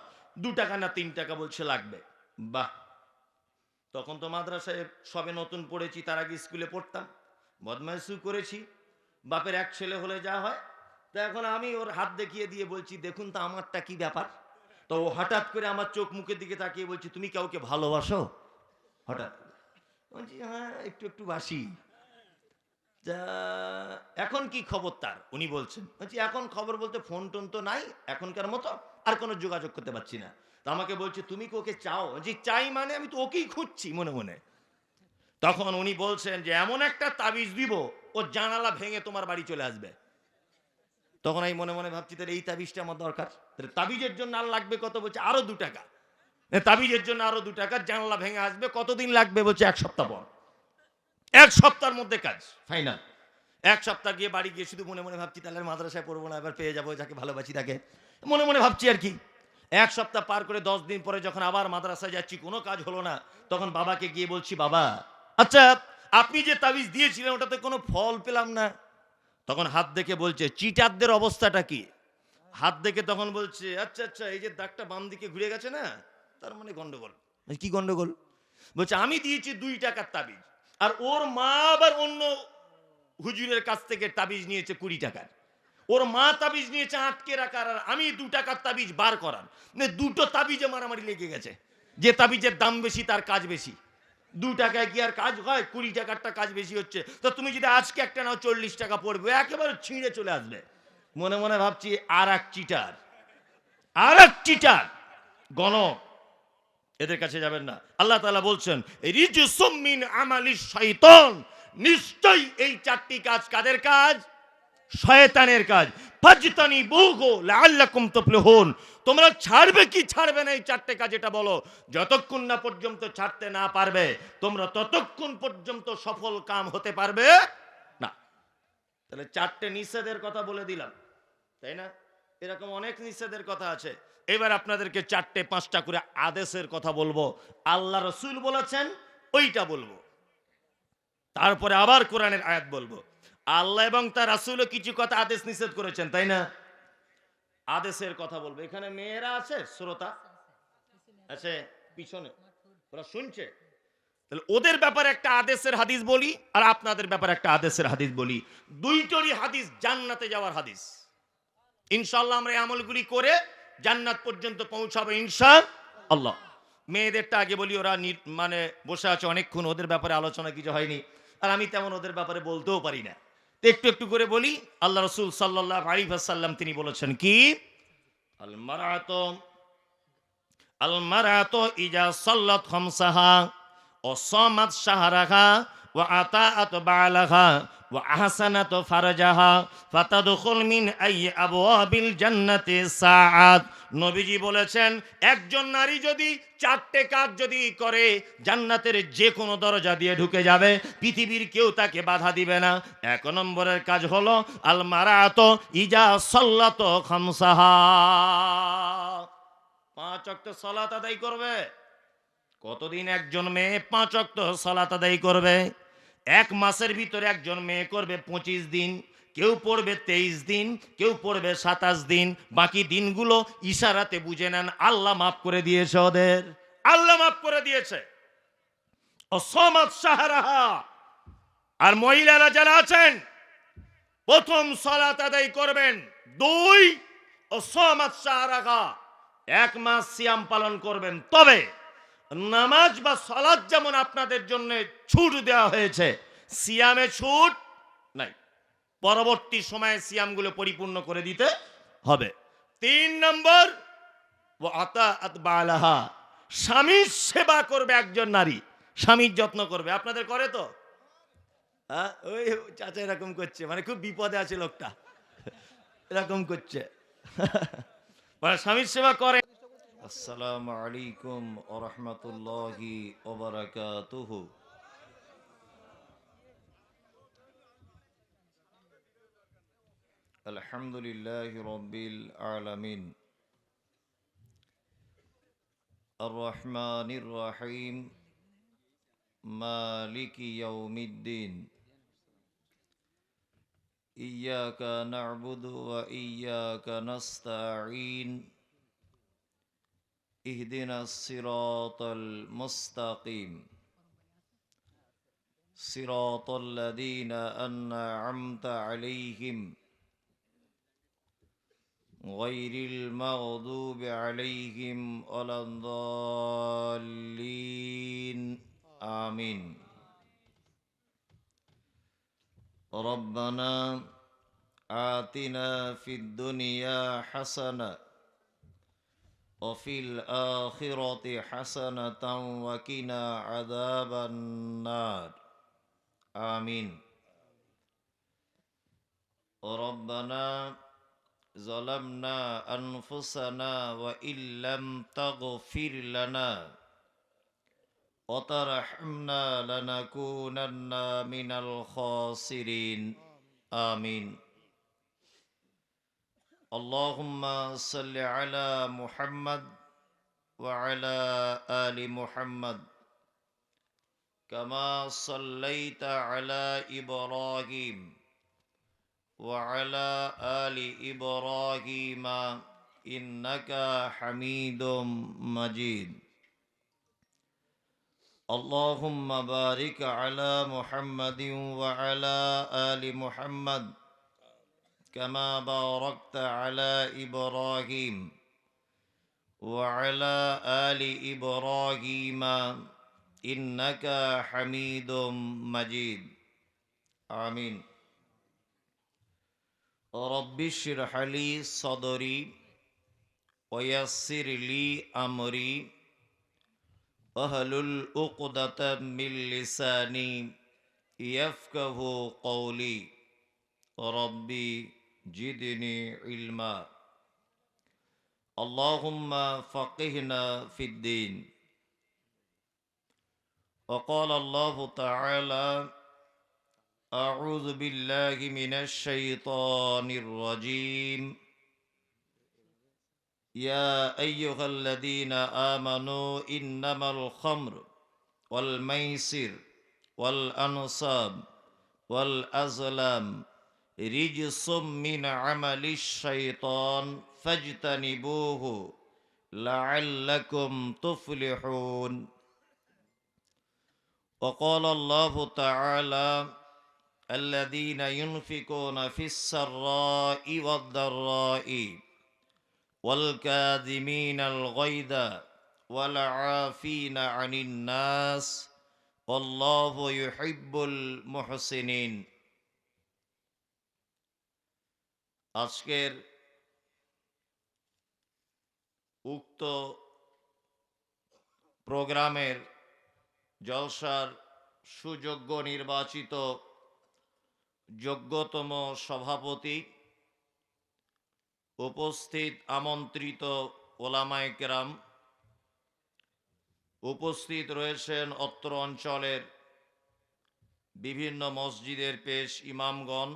2 টাকা না 3 টাকা বলছে লাগবে। বাহ! তখন তো মাদ্রাসায় সবে নতুন পড়েছি, তার আগে স্কুলে পড়তাম, বদমাইশি করেছি। বাপের এক ছেলে হলে যা হয়, তা এখন আমি ওর হাত দেখিয়ে দিয়ে বলছি দেখুন তো আমারটা কি ব্যাপার। তো ও হঠাৎ করে আমার চোখ মুখের দিকে তাকিয়ে বলছি তুমি কাউকে ভালোবাসো? হঠাৎ করে। বলছি হ্যাঁ একটু একটু বাসি। তা এখন কি খবর তার? উনি বলছেন। বলছি এখন খবর বলতে ফোন টোন তো নাই এখনকার মতো, আর কোনো যোগাযোগ করতে পারছি না। তো আমাকে বলছে তুমি কি ওকে চাও? যে চাই মানে আমি তো ওকেই খুঁজছি মনে মনে। তখন উনি বলছেন যে এমন একটা তাবিজ দিব ও জানালা ভেঙে তোমার বাড়ি চলে আসবে। তখন আমি মনে মনে ভাবছি তাহলে এই তাবিজটা আমার দরকার। তাহলে তাবিজের জন্য আর লাগবে কত? বলছে আরো 2 টাকা। তাবিজের জন্য আরো 2 টাকা, জানালা ভেঙে আসবে। কতদিন লাগবে? বলছে 1 সপ্তাহ পর। 1 সপ্তাহের মধ্যে কাজ ফাইনাল। 1 সপ্তাহ গিয়ে বাড়ি গিয়ে শুধু মনে মনে ভাবছি তাহলে আর মাদ্রাসায় পড়বো না, এবার পেয়ে যাবো যাকে ভালোবাসি তাকে। মনে মনে ভাবছি আর কি। 1 সপ্তাহ পার করে 10 দিন পরে যখন আবার মাদ্রাসায় যাচ্ছি, কোনো কাজ হলো না, তখন বাবাকে গিয়ে বলছি বাবা আচ্ছা আপনি যে তাবিজ দিয়েছিলেন ওটাতে কোনো ফল পেলাম না। তখন হাত দেখে বলছে চিটারদের অবস্থাটা কি? হাত দেখে তখন বলছে আচ্ছা আচ্ছা এই যে দাগটা বাম দিকে ঘুরে গেছে না, তার মানে গন্ডগোল। কি গন্ডগোল? বলছে আমি দিয়েছি 2 টাকার তাবিজ, আর ওর মা আবার অন্য হুজুরের কাছ থেকে তাবিজ নিয়েছে 20 টাকার। ওর মা তাবিজ নিয়েছে আটকে রাখার, আর আমি 2 টাকার তাবিজ বার করার। মানে দুটো তাবিজে মারামারি লেগে গেছে। যে তাবিজের দাম বেশি তার কাজ বেশি। 2 টাকায় কি আর কাজ হয়? 20 টাকারটা কাজ বেশি হচ্ছে। তো তুমি যদি আজকে একটা নাও 40 টাকা পড়বে, একেবারে ছিঁড়ে চলে আসবে। মনে মনে ভাবছি আর এক চিটার, আর এক চিটার গণক, এদের কাছে যাবেন না। আল্লাহ তাআলা বলছেন রিজসুম মিন আমালিশ শাইতান, নিশ্চয়ই এই 4টি কাজ কাদের কাজ? শয়তানের কাজ। ফাজতানি বুহু লাআল্লাকুম তুফলিহুন, তোমরা ছাড়বে কি ছাড়বে না এই 4টে কাজ এটা বলো। যতক্ষণ না পর্যন্ত ছাড়তে না পারবে তোমরা ততক্ষণ পর্যন্ত সফল কাম হতে পারবে না। তাহলে 4টে নিষেধের কথা বলে দিলাম, তাই না? এরকম অনেক নিষেধের কথা আছে। এবার আপনাদেরকে 4টে 5টা করে আদেশের কথা বলবো। আল্লাহ রসুল বলেছেন ওইটা বলবো, তারপরে আবার কোরআনের আয়াত বলবো। আল্লাহ এবং তার রাসূলও কিছু কথা আদেশ নিষেধ করেছেন, তাই না? আদেশের কথা বলবো। এখানে মেয়েরা আছে শ্রোতা? আছে পিছনে, ওরা শুনছে। তাহলে ওদের ব্যাপারে একটা আদেশের হাদিস বলি, আর আপনাদের ব্যাপারে একটা আদেশের হাদিস বলি। দুইটোরই হাদিস জান্নাতে যাওয়ার হাদিস। ইনশাআল্লাহ আমরা এই আমলগুলি করে জান্নাত পর্যন্ত পৌঁছাবো ইনশাআল্লাহ। মেয়েদেরটা আগে বলি, ওরা মানে বসে আছে অনেকক্ষণ, ওদের ব্যাপারে আলোচনা কিছু হয়নি, আর আমি তেমন ওদের ব্যাপারে বলতেও পারি না। তো একটু একটু করে বলি। আল্লাহ রাসূল সাল্লাল্লাহু আলাইহি ওয়াসাল্লাম তিনি বলেছেন কি, আল মারাতু ইজা সাল্লাত খামসাহা ওয়া সামাত শাহরাহা ওয়া আতাআত বালাহা ওয়া আহসানাত ফারজাহা ফাতাদখুল মিন আইয়ি আবওয়াবিল জান্নাতি সাআত। নবীজি বলেছেন একজন নারী যদি 4টে কাজ যদি করে জান্নাতের যে কোনো দরজা দিয়ে ঢুকে যাবে, পৃথিবীর কেউ তাকে বাধা দিবে না। 1 নম্বরের কাজ হলো আল মারাতু ইজা সাল্লাত খামসাহা, 5 ওয়াক্ত সালাত আদায় করবে। কতদিন একজন মেয়ে 5 ওয়াক্ত সালাত আদায় করবে? 1 মাসের ভিতরে একজন মেয়ে করবে 25 দিন, কেউ পড়বে 23 দিন, কেউ পড়বে 27 দিন। বাকি দিনগুলো ইশারাতে বুঝে নেন আল্লাহ মাফ করে দিয়েছে ওদের, আল্লাহ মাফ করে দিয়েছে। অসমাত শাহরাহা, আর মহিলারা যারা আছেন প্রথম সালাত আদায় করবেন। 2 অসমাত শাহরাহা, 1 মাস সিয়াম পালন করবেন। তবে নামাজ বা সালাত যেমন আপনাদের জন্য ছুট দেওয়া হয়েছে, সিয়ামে ছুট নাই। পরবর্তী সময়ে সিয়ামগুলো পরিপূর্ণ করে দিতে হবে। 3 নম্বর ওয়া আতাআত বালাহা, স্বামীর সেবা করবে একজন নারী, স্বামীর যত্ন করবে। আপনাদের করে তো? হ্যাঁ, ওই চাচা এরকম করছে, মানে খুব বিপদে আছে লোকটা, এরকম করছে। মানে স্বামীর সেবা করে। আসসালামু আলাইকুম ওয়া রাহমাতুল্লাহি ওয়া বারাকাতুহু। الحمد لله رب العالمين الرحمن الرحيم مالك يوم الدين إياك نعبد وإياك نستعين اهدنا الصراط المستقيم صراط الذين أنعمت عليهم غير المغضوب عليهم ولا الضالين آمين ربنا آتنا في الدنيا حسنة وفي الآخرة حسنة وقنا عذاب النار آمين ربنا ظلمنا أنفسنا وإن لم تغفر لنا وترحمنا لنكونن من الخاسرين آمين اللهم صل على محمد وعلى آل محمد كما صليت على إبراهيم وعلى آل إبراهيم إنك حميد مجيد اللهم بارك على محمد وعلى آل محمد كما باركت على إبراهيم وعلى آل إبراهيم إنك حميد مجيد آمين رب اشرح لي صدري ويسر لي أمري واحلل عقدة من لساني يفقه قولي ربي زدني علما اللهم فقهنا في الدين وقال الله تعالى أعوذ بالله من الشيطان الرجيم يا أيها الذين آمنوا إنما الخمر والميسر والأنصاب والأزلام رجس من عمل الشيطان فاجتنبوه لعلكم تفلحون وقال الله تعالى الذين ينفقون في السراء والضراء والكاظمين الغيظ والعافين عن الناس والله يحب المحسنين আজকের উক্ত প্রোগ্রামের জলসার সুযোগ্য নির্বাচিত যোগ্যতম সভাপতি উপস্থিত আমন্ত্রিত ওলামায়ে কেরাম উপস্থিত রয়েছেন অত্র অঞ্চলের বিভিন্ন মসজিদের পেশ ইমামগণ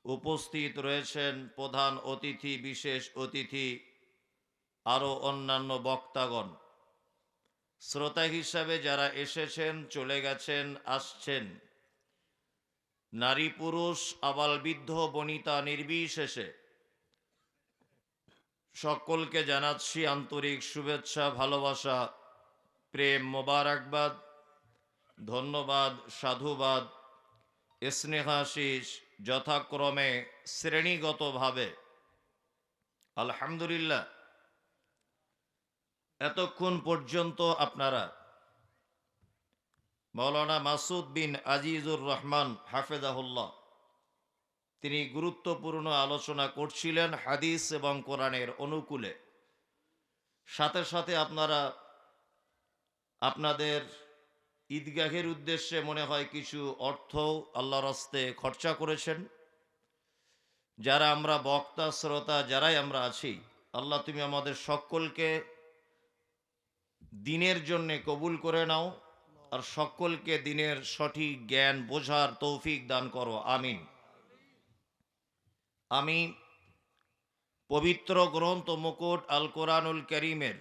উপস্থিত রয়েছেন প্রধান অতিথি বিশেষ অতিথি আরও অন্যান্য বক্তাগণ শ্রোতা হিসাবে যারা এসেছেন চলে গেছেন আসছেন নারী পুরুষ আবাল বৃদ্ধ বনিতা নির্বিশেষে সকলকে জানাচ্ছি আন্তরিক শুভেচ্ছা ভালোবাসা প্রেম মোবারকবাদ ধন্যবাদ সাধুবাদ স্নেহাশিস যথাক্রমে শ্রেণীগতভাবে আলহামদুলিল্লাহ এতক্ষণ পর্যন্ত আপনারা মাওলানা মাসুদ বিন আজিজুর রহমান হাফেজাহুল্লাহ তিনি গুরুত্বপূর্ণ আলোচনা করছিলেন হাদিস এবং কোরআনের অনুকূলে সাথে সাথে আপনারা আপনাদের ঈদগাহের উদ্দেশ্যে মনে হয় কিছু অর্থ আল্লাহর রাস্তে খরচা করেছেন যারা আমরা বক্তা শ্রোতা যারাই আমরা আছি আল্লাহ তুমি আমাদের সকলকে দিনের জন্য কবুল করে নাও আর সকলকে দিনের সঠিক জ্ঞান বোঝার তৌফিক দান করো আমিন আমি পবিত্র গ্রন্থ মুকুট আল কোরআনুল কারীমের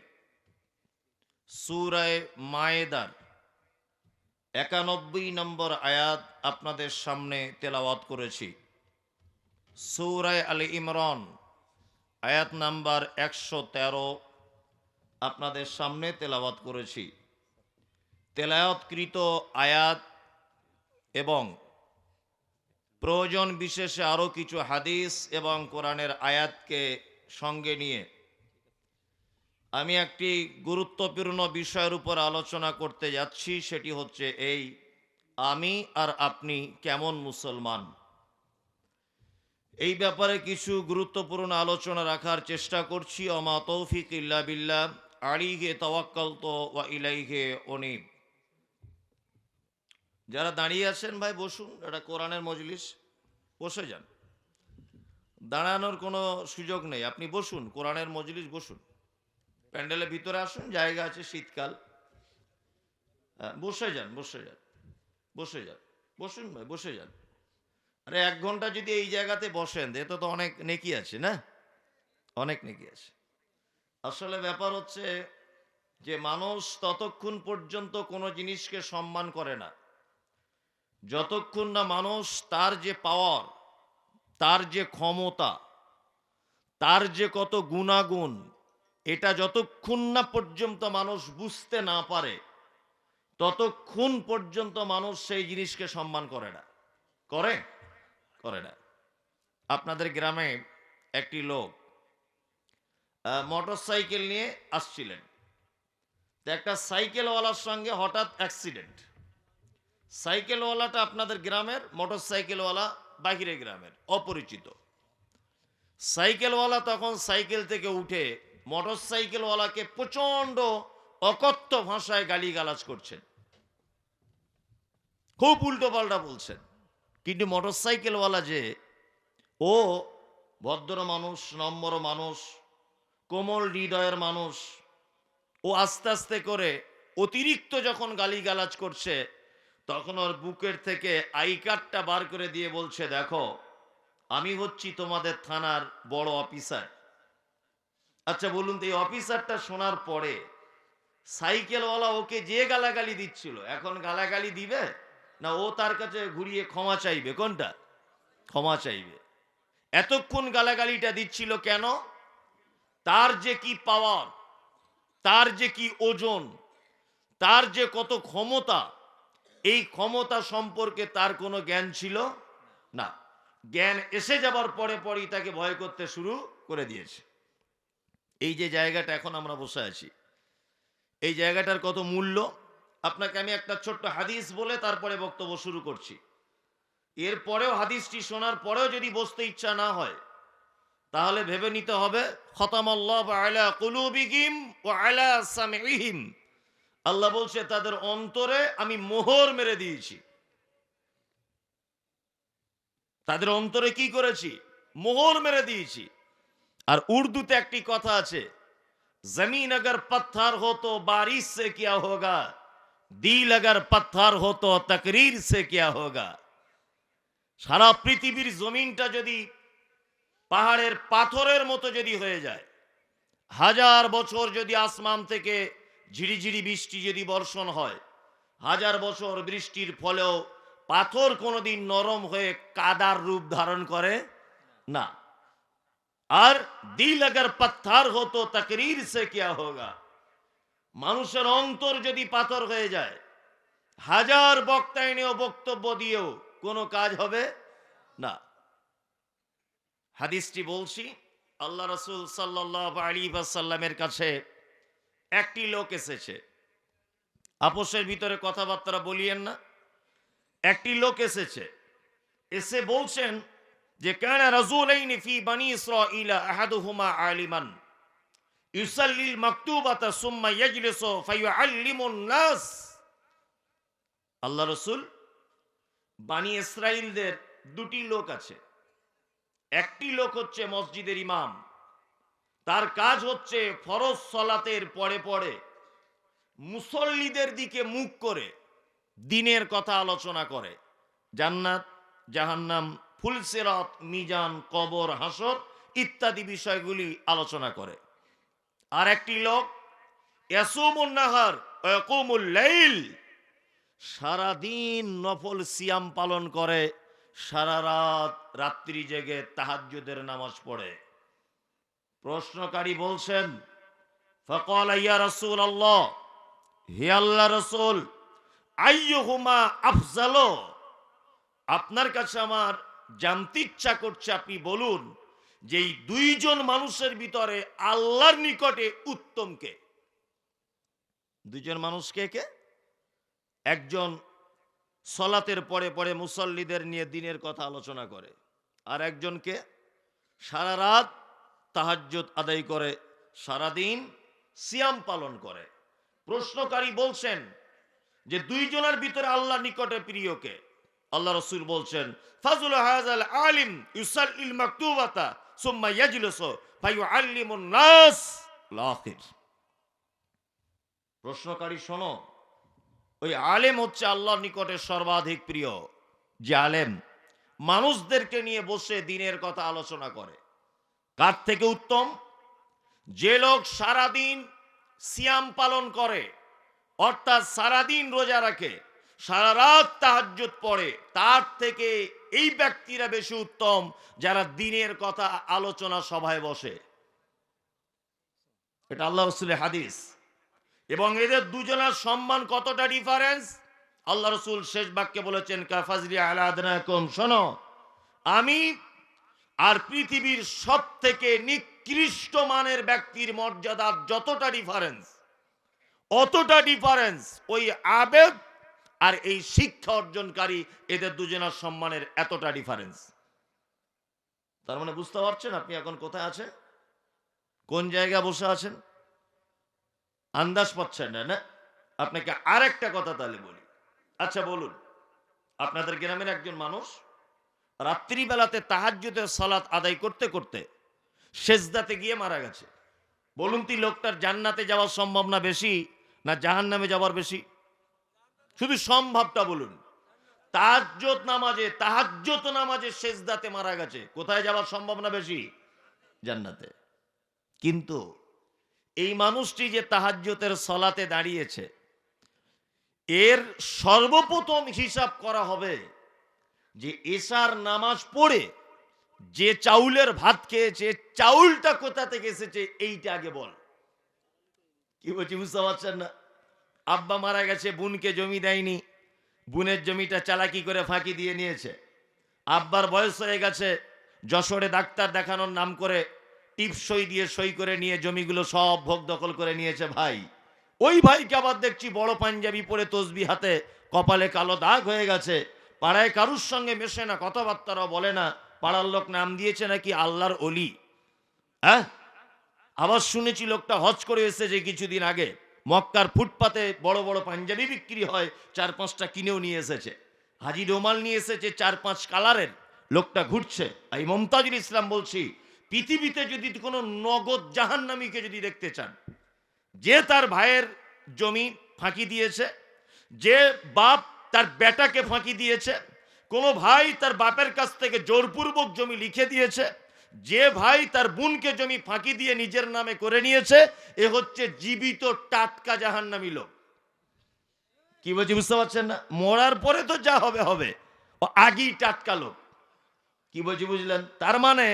সূরা মায়েদার 91 নম্বর আয়াত আপনাদের সামনে তেলাওয়াত করেছি। সূরা আল ইমরান আয়াত নাম্বার 113 আপনাদের সামনে তেলাওয়াত করেছি। তেলাওয়াতকৃত আয়াত এবং প্রয়োজন বিশেষে আরও কিছু হাদিস এবং কোরআনের আয়াতকে সঙ্গে নিয়ে আমি একটি গুরুত্বপূর্ণ বিষয়ের উপর আলোচনা করতে যাচ্ছি। সেটি হচ্ছে এই, আমি আর আপনি কেমন মুসলমান। এই ব্যাপারে কিছু গুরুত্বপূর্ণ আলোচনা রাখার চেষ্টা করছি। ওমা তৌফিক ইল্লা বিল্লাহ, আলাইহি তাওয়াক্কালতু ওয়া ইলাইহি উনীব। যারা দাঁড়িয়ে আছেন ভাই বসুন, এটা কোরআনের মজলিস, বসে যান, দাঁড়ানোর কোনো সুযোগ নেই। আপনি বসুন, কোরআনের মজলিস, বসুন। প্যান্ডেলের ভিতরে আসুন, জায়গা আছে, শীতকাল। বসে যান, বসে যান, বসে যান, বসুন ভাই, বসে যান। আরে 1 ঘন্টা যদি এই জায়গাতে বসেন এতে তো অনেক নেকি আছে না, অনেক নেকি আছে। আসলে ব্যাপার হচ্ছে যে মানুষ ততক্ষণ পর্যন্ত কোনো জিনিসকে সম্মান করে না যতক্ষণ না মানুষ তার যে পাওয়ার, তার যে ক্ষমতা, তার যে কত গুণাগুণ, এটা যতক্ষণ না পর্যন্ত মানুষ বুঝতে না পারে ততক্ষণ পর্যন্ত মানুষ সেই জিনিসকে সম্মান করে না। করে করে না। আপনাদের গ্রামে একটি লোক মোটর সাইকেল নিয়ে আসছিলেন, তো একটা সাইকেলওয়ালার সঙ্গে হঠাৎ অ্যাক্সিডেন্ট। সাইকেলওয়ালাটা আপনাদের গ্রামের, মোটর সাইকেলওয়ালা বাহিরে গ্রামের, অপরিচিত। সাইকেলওয়ালা তখন সাইকেল থেকে উঠে মোটর সাইকেলওয়ালাকে প্রচন্ড অকথ্য ভাষায় গালিগালাজ করছেন, খুব উল্টো পাল্টা বলছেন। কিন্তু মোটর সাইকেলওয়ালা যে ও ভদ্র মানুষ, নম্র মানুষ, কোমল হৃদয়ের মানুষ, ও আস্তে আস্তে করে অতিরিক্ত যখন গালিগালাজ করছে তখন ওর বুকের থেকে আই কার্ডটা বার করে দিয়ে বলছে, দেখো আমি হচ্ছি তোমাদের থানার বড় অফিসার। আচ্ছা বলুন তো, এই অফিসারটা শোনার পরে সাইকেলওয়ালা ওকে যে গালাগালি দিচ্ছিল এখন গালাগালি দিবে না ও তার কাছে ঘুরিয়ে ক্ষমা চাইবে? কোনটা? ক্ষমা চাইবে। এতক্ষণ গালাগালিটা দিচ্ছিল কেন? তার যে কি পাওয়ার, তার যে কি ওজন, তার যে কত ক্ষমতা, এই ক্ষমতা সম্পর্কে তার কোনো জ্ঞান ছিল না। জ্ঞান এসে যাবার পরে পরই তাকে ভয় করতে শুরু করে দিয়েছে। এই যে জায়গাটা এখন আমরা বসে আছি, এই জায়গাটার কত মূল্য, আপনাকে আমি একটা ছোট্ট হাদিস বলে তারপরে বক্তব্য শুরু করছি। এরপরেও হাদিসটি শোনার পরেও যদি বসতে ইচ্ছা না হয় তাহলে ভেবে নিতে হবে, খতামাল্লাহু আলা কুলুবিহিম ওয়া আলা সামঈহিম, আল্লাহ বলছে তাদের অন্তরে আমি মোহর মেরে দিয়েছি। তাদের অন্তরে কি করেছি? মোহর মেরে দিয়েছি। আর উর্দুতে একটি কথা আছে, জমিন अगर पत्थर हो तो बारिश से क्या होगा, दिल अगर पत्थर हो तो तकरीर से क्या होगा। সারা পৃথিবীর জমিনটা যদি পাহাড়ের পাথরের মতো যদি হয়ে যায়, 1000 বছর যদি আসমান থেকে ঝিরিঝিরি বৃষ্টি যদি বর্ষণ হয়, 1000 বছর বৃষ্টির ফলেও পাথর কোনোদিন নরম হয়ে কাদার রূপ ধারণ করে না। আর দিল अगर पत्थर हो तो तकरीर से क्या होगा, মানুষের অন্তর যদি পাথর হয়ে যায় 1000 বক্তা এনেও বক্তব্য দিয়েও কোনো কাজ হবে না। হাদিসটি বলছি, আল্লাহ রাসূল সাল্লাল্লাহু আলাইহি ওয়াসাল্লামের কাছে একটি লোক এসেছে। আপোষের ভিতরে কথাবার্তা বলিয়েন না। একটি লোক এসেছে, এসে বলছেন যে কানা রাজুলাইনি ফি বানি ইসরাঈল আহাদুহুমা আলিমান ইউসাল্লিল মাকতুবাতা সুম্মা ইয়াজলিসু ফায়ুআল্লিমুন নাস। আল্লাহ রাসূল, বানি ইসরাঈলদের দুটি লোক আছে। একটি লোক হচ্ছে মসজিদের ইমাম, তার কাজ হচ্ছে ফরজ সালাতের পরে পরে মুসল্লিদের দিকে মুখ করে দিনের কথা আলোচনা করে, জান্নাত জাহান্নাম ফুলসিরাত, মিজান, কবর, হাসর ইত্যাদি বিষয়গুলি আলোচনা করে। আর একটি লোক ইয়াসুমুন নাহার ওয়া ইয়াকুমুল লাইল, সারাদিন নফল সিয়াম পালন করে, সারা রাত রাত্রি জেগে তাহাজ্জুদের নামাজ পড়ে। প্রশ্নকারী বলছেন, ফাকালা ইয়া রাসূলুল্লাহ, হে আল্লাহর রাসূল, আইয়ুহুমা আফজালু, আপনার কাছে আমার জানতে ইচ্ছা করছে, আপনি বলুন যে এই দুইজন মানুষের ভিতরে আল্লাহর নিকটে উত্তম কে? দুইজন মানুষ কে কে? একজন সলাতের পরে পরে মুসল্লিদের নিয়ে দিনের কথা আলোচনা করে, আর একজনকে সারা রাত তাহাজ্জুদ আদায় করে, সারাদিন সিয়াম পালন করে। প্রশ্নকারী বলছেন যে দুইজনের ভিতরে আল্লাহর নিকটে প্রিয় কে? আল্লাহ রাসূল বলছেন, ফাজল হাযাল আলিম ইউসাল্লিল মাকতুবাতা সুম্মা ইয়াজলিসু ফায়ুআল্লিমুন নাস লাখির। প্রশ্নকারী শোনো, ওই আলেম হচ্ছে আল্লাহর নিকটে সর্বাধিক প্রিয়, যে আলেম মানুষদেরকে নিয়ে বসে দিনের কথা আলোচনা করে। কার থেকে উত্তম? যে লোক সারাদিন সিয়াম পালন করে, অর্থাৎ সারাদিন রোজা রাখে, সারা রাত তাহাজ্জুদ পড়ে, তার থেকে এই ব্যক্তিরা বেশি উত্তম যারা দিনের কথা আলোচনা সভায় বসে। এটা আল্লাহ রাসূলের হাদিস। এবং এদের দুজনের সম্মান কতটা ডিফারেন্স, আল্লাহ রাসূল শেষ বাক্যে বলেছেন, কাফাজলি আলা আদনাকুম, শোনো, আমি আর পৃথিবীর সব থেকে নিকৃষ্ট মানের ব্যক্তির মর্যাদার যতটা ডিফারেন্স, অতটা ডিফারেন্স ওই আবেদ আর এই শিক্ষা অর্জনকারী, এদের দুজনের সম্মানের এতটা ডিফারেন্স। তার মানে বুঝতে পারছেন আপনি এখন কোথায় আছেন, কোন জায়গায় বসে আছেন? আন্দাজ পাচ্ছেন না? না, আপনাকে আরেকটা কথা তাহলে বলি। আচ্ছা বলুন, আপনাদের গ্রামের একজন মানুষ রাত্রিবেলাতে তাহাজ্জুদের সালাত আদায় করতে করতে সেজদাতে গিয়ে মারা গেছে। বলুন তো, লোকটার জান্নাতে যাওয়ার সম্ভাবনা বেশি না জাহান্নামে যাওয়ার বেশি? শুধু সম্ভাবটা বলুন। তাহাজ্জুদ নামাজে সেজদাতে মারা গেছে, কোথায় যাওয়ার সম্ভাবনা বেশি? জান্নাতে। কিন্তু এই মানুষটি যে তাহাজ্জুদের সালাতে দাঁড়িয়েছে, এর সর্বপ্রথম হিসাব করা হবে যে এশার নামাজ পড়ে যে চাউলের ভাত খেয়েছে, চাউলটা কোথা থেকে এসেছে এইটা আগে বল। কি বলছি বুঝতে পারছেন না? আব্বা মারা গেছে, বোনকে জমি দেয়নি, বোনের জমিটা চালাকি করে ফাঁকি দিয়ে নিয়েছে। আব্বার বয়স হয়ে গেছে, যশোরে ডাক্তার দেখানোর নাম করে টিপসই দিয়ে সই করে নিয়ে জমিগুলো সব ভোগ দখল করে নিয়েছে ভাই। ওই ভাইকে আবার দেখছি বড় পাঞ্জাবি পরে তসবি হাতে, কপালে কালো দাগ হয়ে গেছে, পাড়ায় কারুর সঙ্গে মেশে না, কথাবার্তারাও বলে না, পাড়ার লোক নাম দিয়েছে নাকি আল্লাহর অলি। হ্যাঁ, আবার শুনেছি লোকটা হজ করে এসেছে কিছুদিন আগে, মক্কার ফুটপাতে বড় বড় পাঞ্জাবি বিক্রি হয়, 4-5টা কিনেও নিয়ে এসেছে, হাজি রুমাল নিয়ে এসেছে 4-5 কালারের, লোকটা ঘুরছে। এই মমতাজুল ইসলাম বলছি, পৃথিবীতে যদি কোনো নগদ জাহান্নামীকে যদি দেখতে চান, যে তার ভাইয়ের জমি ফাঁকি দিয়েছে, যে বাপ তার বেটাকে ফাঁকি দিয়েছে, কোনো ভাই তার বাপের কাছ থেকে জোরপূর্বক জমি লিখে দিয়েছে, যে ভাই তার বোনকে জমি ফাঁকি দিয়ে নিজের নামে করে নিয়েছে, এ হচ্ছে জীবিত টাটকা জাহান্নামী লোক। কি বলছি বুঝতে পারছেন না? মরার পরে তো যা হবে হবে, ও আগেই টাটকা লোক। কি বলছি বুঝলেন? তার মানে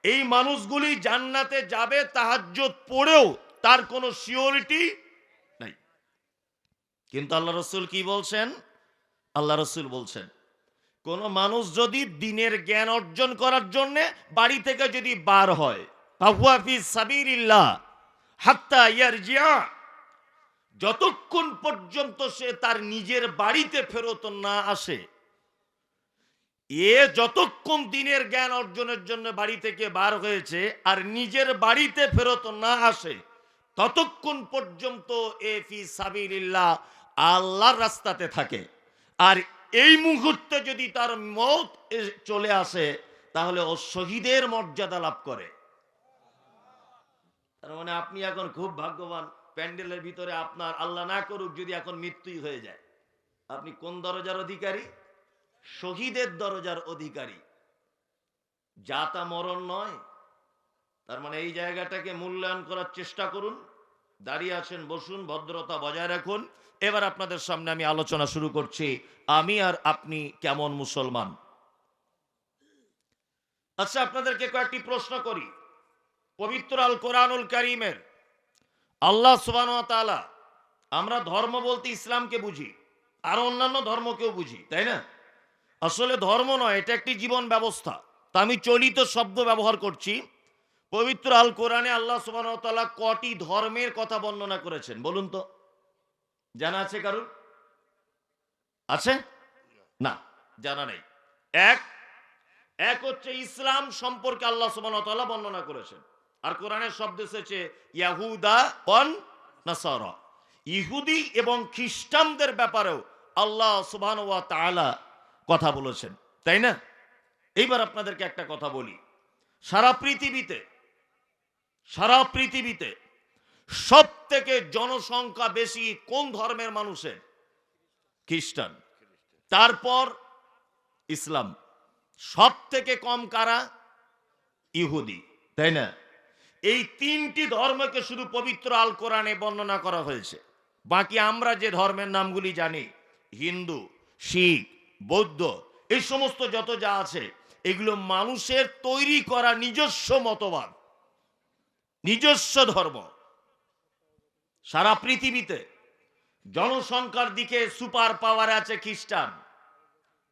এই মানুষগুলি জান্নাতে যাবে তাহাজ্জুদ পড়েও তার কোনো সিওরিটি নাই। কিন্তু আল্লাহ রাসূল কি বলছেন? আল্লাহ রাসূল বলছেন, কোন মানুষ যদি দ্বীনের জ্ঞান অর্জন করার জন্য বাড়ি থেকে যদি বার হয়, ফাহুয়া ফি সাবিলিল্লাহ হাত্তা ইয়ারজিআ, যতক্ষণ পর্যন্ত সে তার নিজের বাড়িতে ফেরত না আসে, এ যতক্ষণ দ্বীনের জ্ঞান অর্জনের জন্য বাড়ি থেকে বার হয়েছে আর নিজের বাড়িতে ফেরত না আসে, ততক্ষণ পর্যন্ত এ ফি সাবিলিল্লাহ, আল্লাহর রাস্তাতে থাকে। আর এই মুহূর্তে যদি তার মওত চলে আসে, তাহলে ও শহীদের মর্যাদা লাভ করে। তার মানে আপনি এখন খুব ভাগ্যবান, প্যান্ডেলের ভিতরে আপনার আল্লাহ না করুক যদি এখন মৃত্যুই হয়ে যায়, আপনি কোন দরজার অধিকারী? শহীদের দরজার অধিকারী। যাতা মরণ নয়। তার মানে এই জায়গাটাকে মূল্যায়ন করার চেষ্টা করুন। দাঁড়িয়ে আছেন, বসুন, ভদ্রতা বজায় রাখুন। এবার আপনাদের সামনে আমি আলোচনা শুরু করছি, আমি আর আপনি কেমন মুসলমান। আচ্ছা, আপনাদেরকে কয়েকটি প্রশ্ন করি। পবিত্র আল কোরআনুল কারীমের আল্লাহ সুবহানাহু ওয়া তাআলা, আমরা ধর্ম বলতে ইসলামকে বুঝি, আর অন্যান্য ধর্মকেও বুঝি, তাই না? আসলে ধর্ম নয়, এটা একটি জীবন ব্যবস্থা। তা আমি চলিত শব্দ ব্যবহার করছি। পবিত্র আল কোরআনে আল্লাহ সুবহানাহু ওয়া তাআলা কটি ধর্মের কথা বর্ণনা করেছেন বলুন তো? জানা আছে কারুর? আছে? না, জানা নেই। এক এক হচ্ছে ইসলাম সম্পর্কে আল্লাহ সুবহানাহু ওয়া তাআলা বর্ণনা করেছেন। আর কোরআনের শব্দ এসেছে ইয়াহুদা ওয়ান নাসারা। ইহুদি এবং খ্রিস্টানদের ব্যাপারেও আল্লাহ সুবহানাহু ওয়া তাআলা কথা বলেছেন, তাই না? এইবার আপনাদেরকে একটা কথা বলি। সারা পৃথিবীতে সব থেকে জনসংখ্যা বেশি কোন ধর্মের মানুষের? খ্রিস্টান। তারপর ইসলাম। সব থেকে কম কারা? ইহুদি, তাই না? এই তিনটি ধর্মকে শুধু পবিত্র আল কোরআনে বর্ণনা করা হয়েছে। বাকি আমরা যে ধর্মের নামগুলি জানি, হিন্দু, শিখ, বৌদ্ধ, এই সমস্ত যত যা আছে, এগুলো মানুষের তৈরি করা নিজস্ব মতবাদ, নিজস্ব ধর্ম। সারা পৃথিবীতে জনসংখ্যার দিকে সুপার পাওয়ার আছে খ্রিস্টান,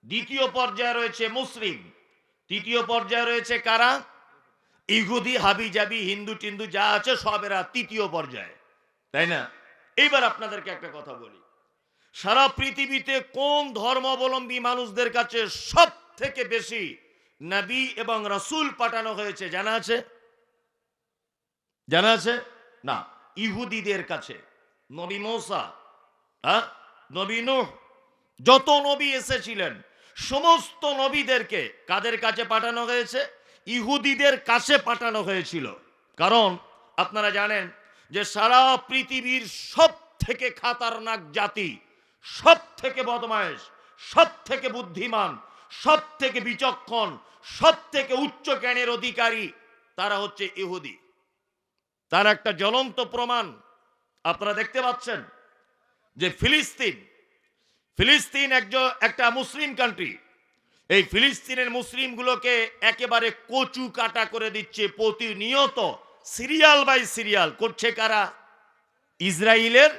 দ্বিতীয় পর্যায়ে রয়েছে মুসলিম, তৃতীয় পর্যায়ে রয়েছে কারা? ইহুদি, হাবিজাবি, হিন্দু টিন্দু যা আছে সবেরা তৃতীয় পর্যায়ে, তাই না? এইবার আপনাদেরকে একটা কথা বলি। সারা পৃথিবীতে কোন ধর্মাবলম্বী মানুষদের কাছে সব থেকে বেশি নবী এবং রাসূল পাঠানো হয়েছে জানা আছে? জানা আছে? না, ইহুদিদের কাছে। নবী মূসা, নবী নূহ, যত নবী এসেছিলেন সমস্ত নবীদেরকে কাদের কাছে পাঠানো হয়েছে? ইহুদিদের কাছে পাঠানো হয়েছিল। কারণ আপনারা জানেন যে সারা পৃথিবীর সব থেকে খাতারনাক জাতি, সব থেকে বদমায়েশ, সব থেকে বুদ্ধিমান, সব থেকে বিচক্ষণ, সব থেকে উচ্চ জ্ঞানের অধিকারী তারা হচ্ছে ইহুদি। তার একটা জ্বলন্ত প্রমাণ আপনারা দেখতে পাচ্ছেন যে ফিলিস্তিন একটা মুসলিম কান্ট্রি। এই ফিলিস্তিনের মুসলিমগুলোকে একেবারে কচু কাটা করে দিচ্ছে প্রতিনিয়ত, সিরিয়াল বাই সিরিয়াল। করছে কারা? ইসরায়েলের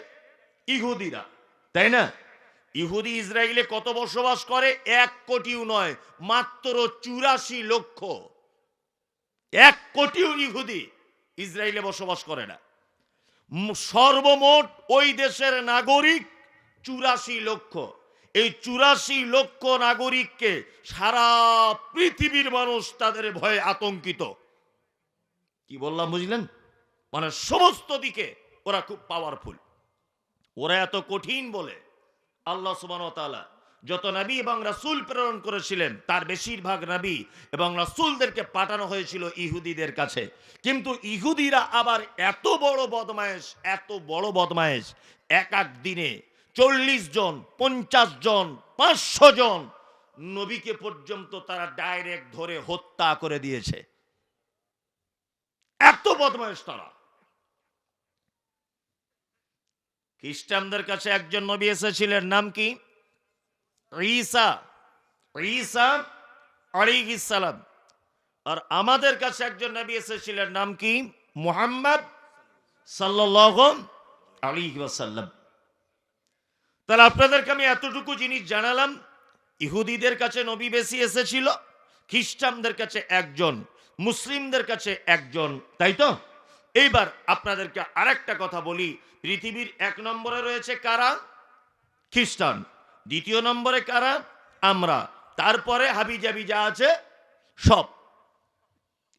ইহুদিরা, তাই না? ইহুদি ইসরায়েলে কত বসবাস করে? 1 কোটিও নয়, মাত্র 84 লক্ষ। 1 কোটিও ইহুদি ইসরায়েলে বসবাস করে না। সর্বমোট ওই দেশের নাগরিক 84 লক্ষ। এই 84 লক্ষ নাগরিককে সারা পৃথিবীর মানুষ তাদের ভয়ে আতঙ্কিত। কি বললাম বুঝলেন? মানে সমস্ত দিকে ওরা খুব পাওয়ারফুল। ওরা এত কঠিন বলে আল্লাহ সুবহানাহু ওয়া তাআলা যত নবী এবং রাসূল প্রেরণ করেছিলেন তার বেশিরভাগ নবী এবং রাসূলদেরকে পাঠানো হয়েছিল ইহুদিদের কাছে। কিন্তু ইহুদিরা আবার এত বড় বদমায়েশ, এক দিনে 40 জন, 50 জন, 500 জন নবীকে পর্যন্ত তারা ডাইরেক্ট ধরে হত্যা করে দিয়েছে। এত বদমায়েশ তারা। খ্রিস্টানদের কাছে একজন নবী এসেছিলেন, নাম কি? ঈসা আলাইহিস সালাম। আর আমাদের কাছে একজন নবী এসেছিলেন, নাম কি? মুহাম্মদ সাল্লাল্লাহু আলাইহি ওয়াসাল্লাম। তাহলে আপনাদেরকে আমি এতটুকু জিনিস জানালাম, ইহুদিদের কাছে নবী বেশি এসেছিল, খ্রিস্টানদের কাছে একজন, মুসলিমদের কাছে একজন, তাই তো? এইবার আপনাদেরকে আরেকটা কথা বলি। পৃথিবীর 1 নম্বরে রয়েছে কারা? খ্রিস্টান। দ্বিতীয় নম্বরে কারা? আমরা। তারপরে হাবিজাবি যা আছে সব।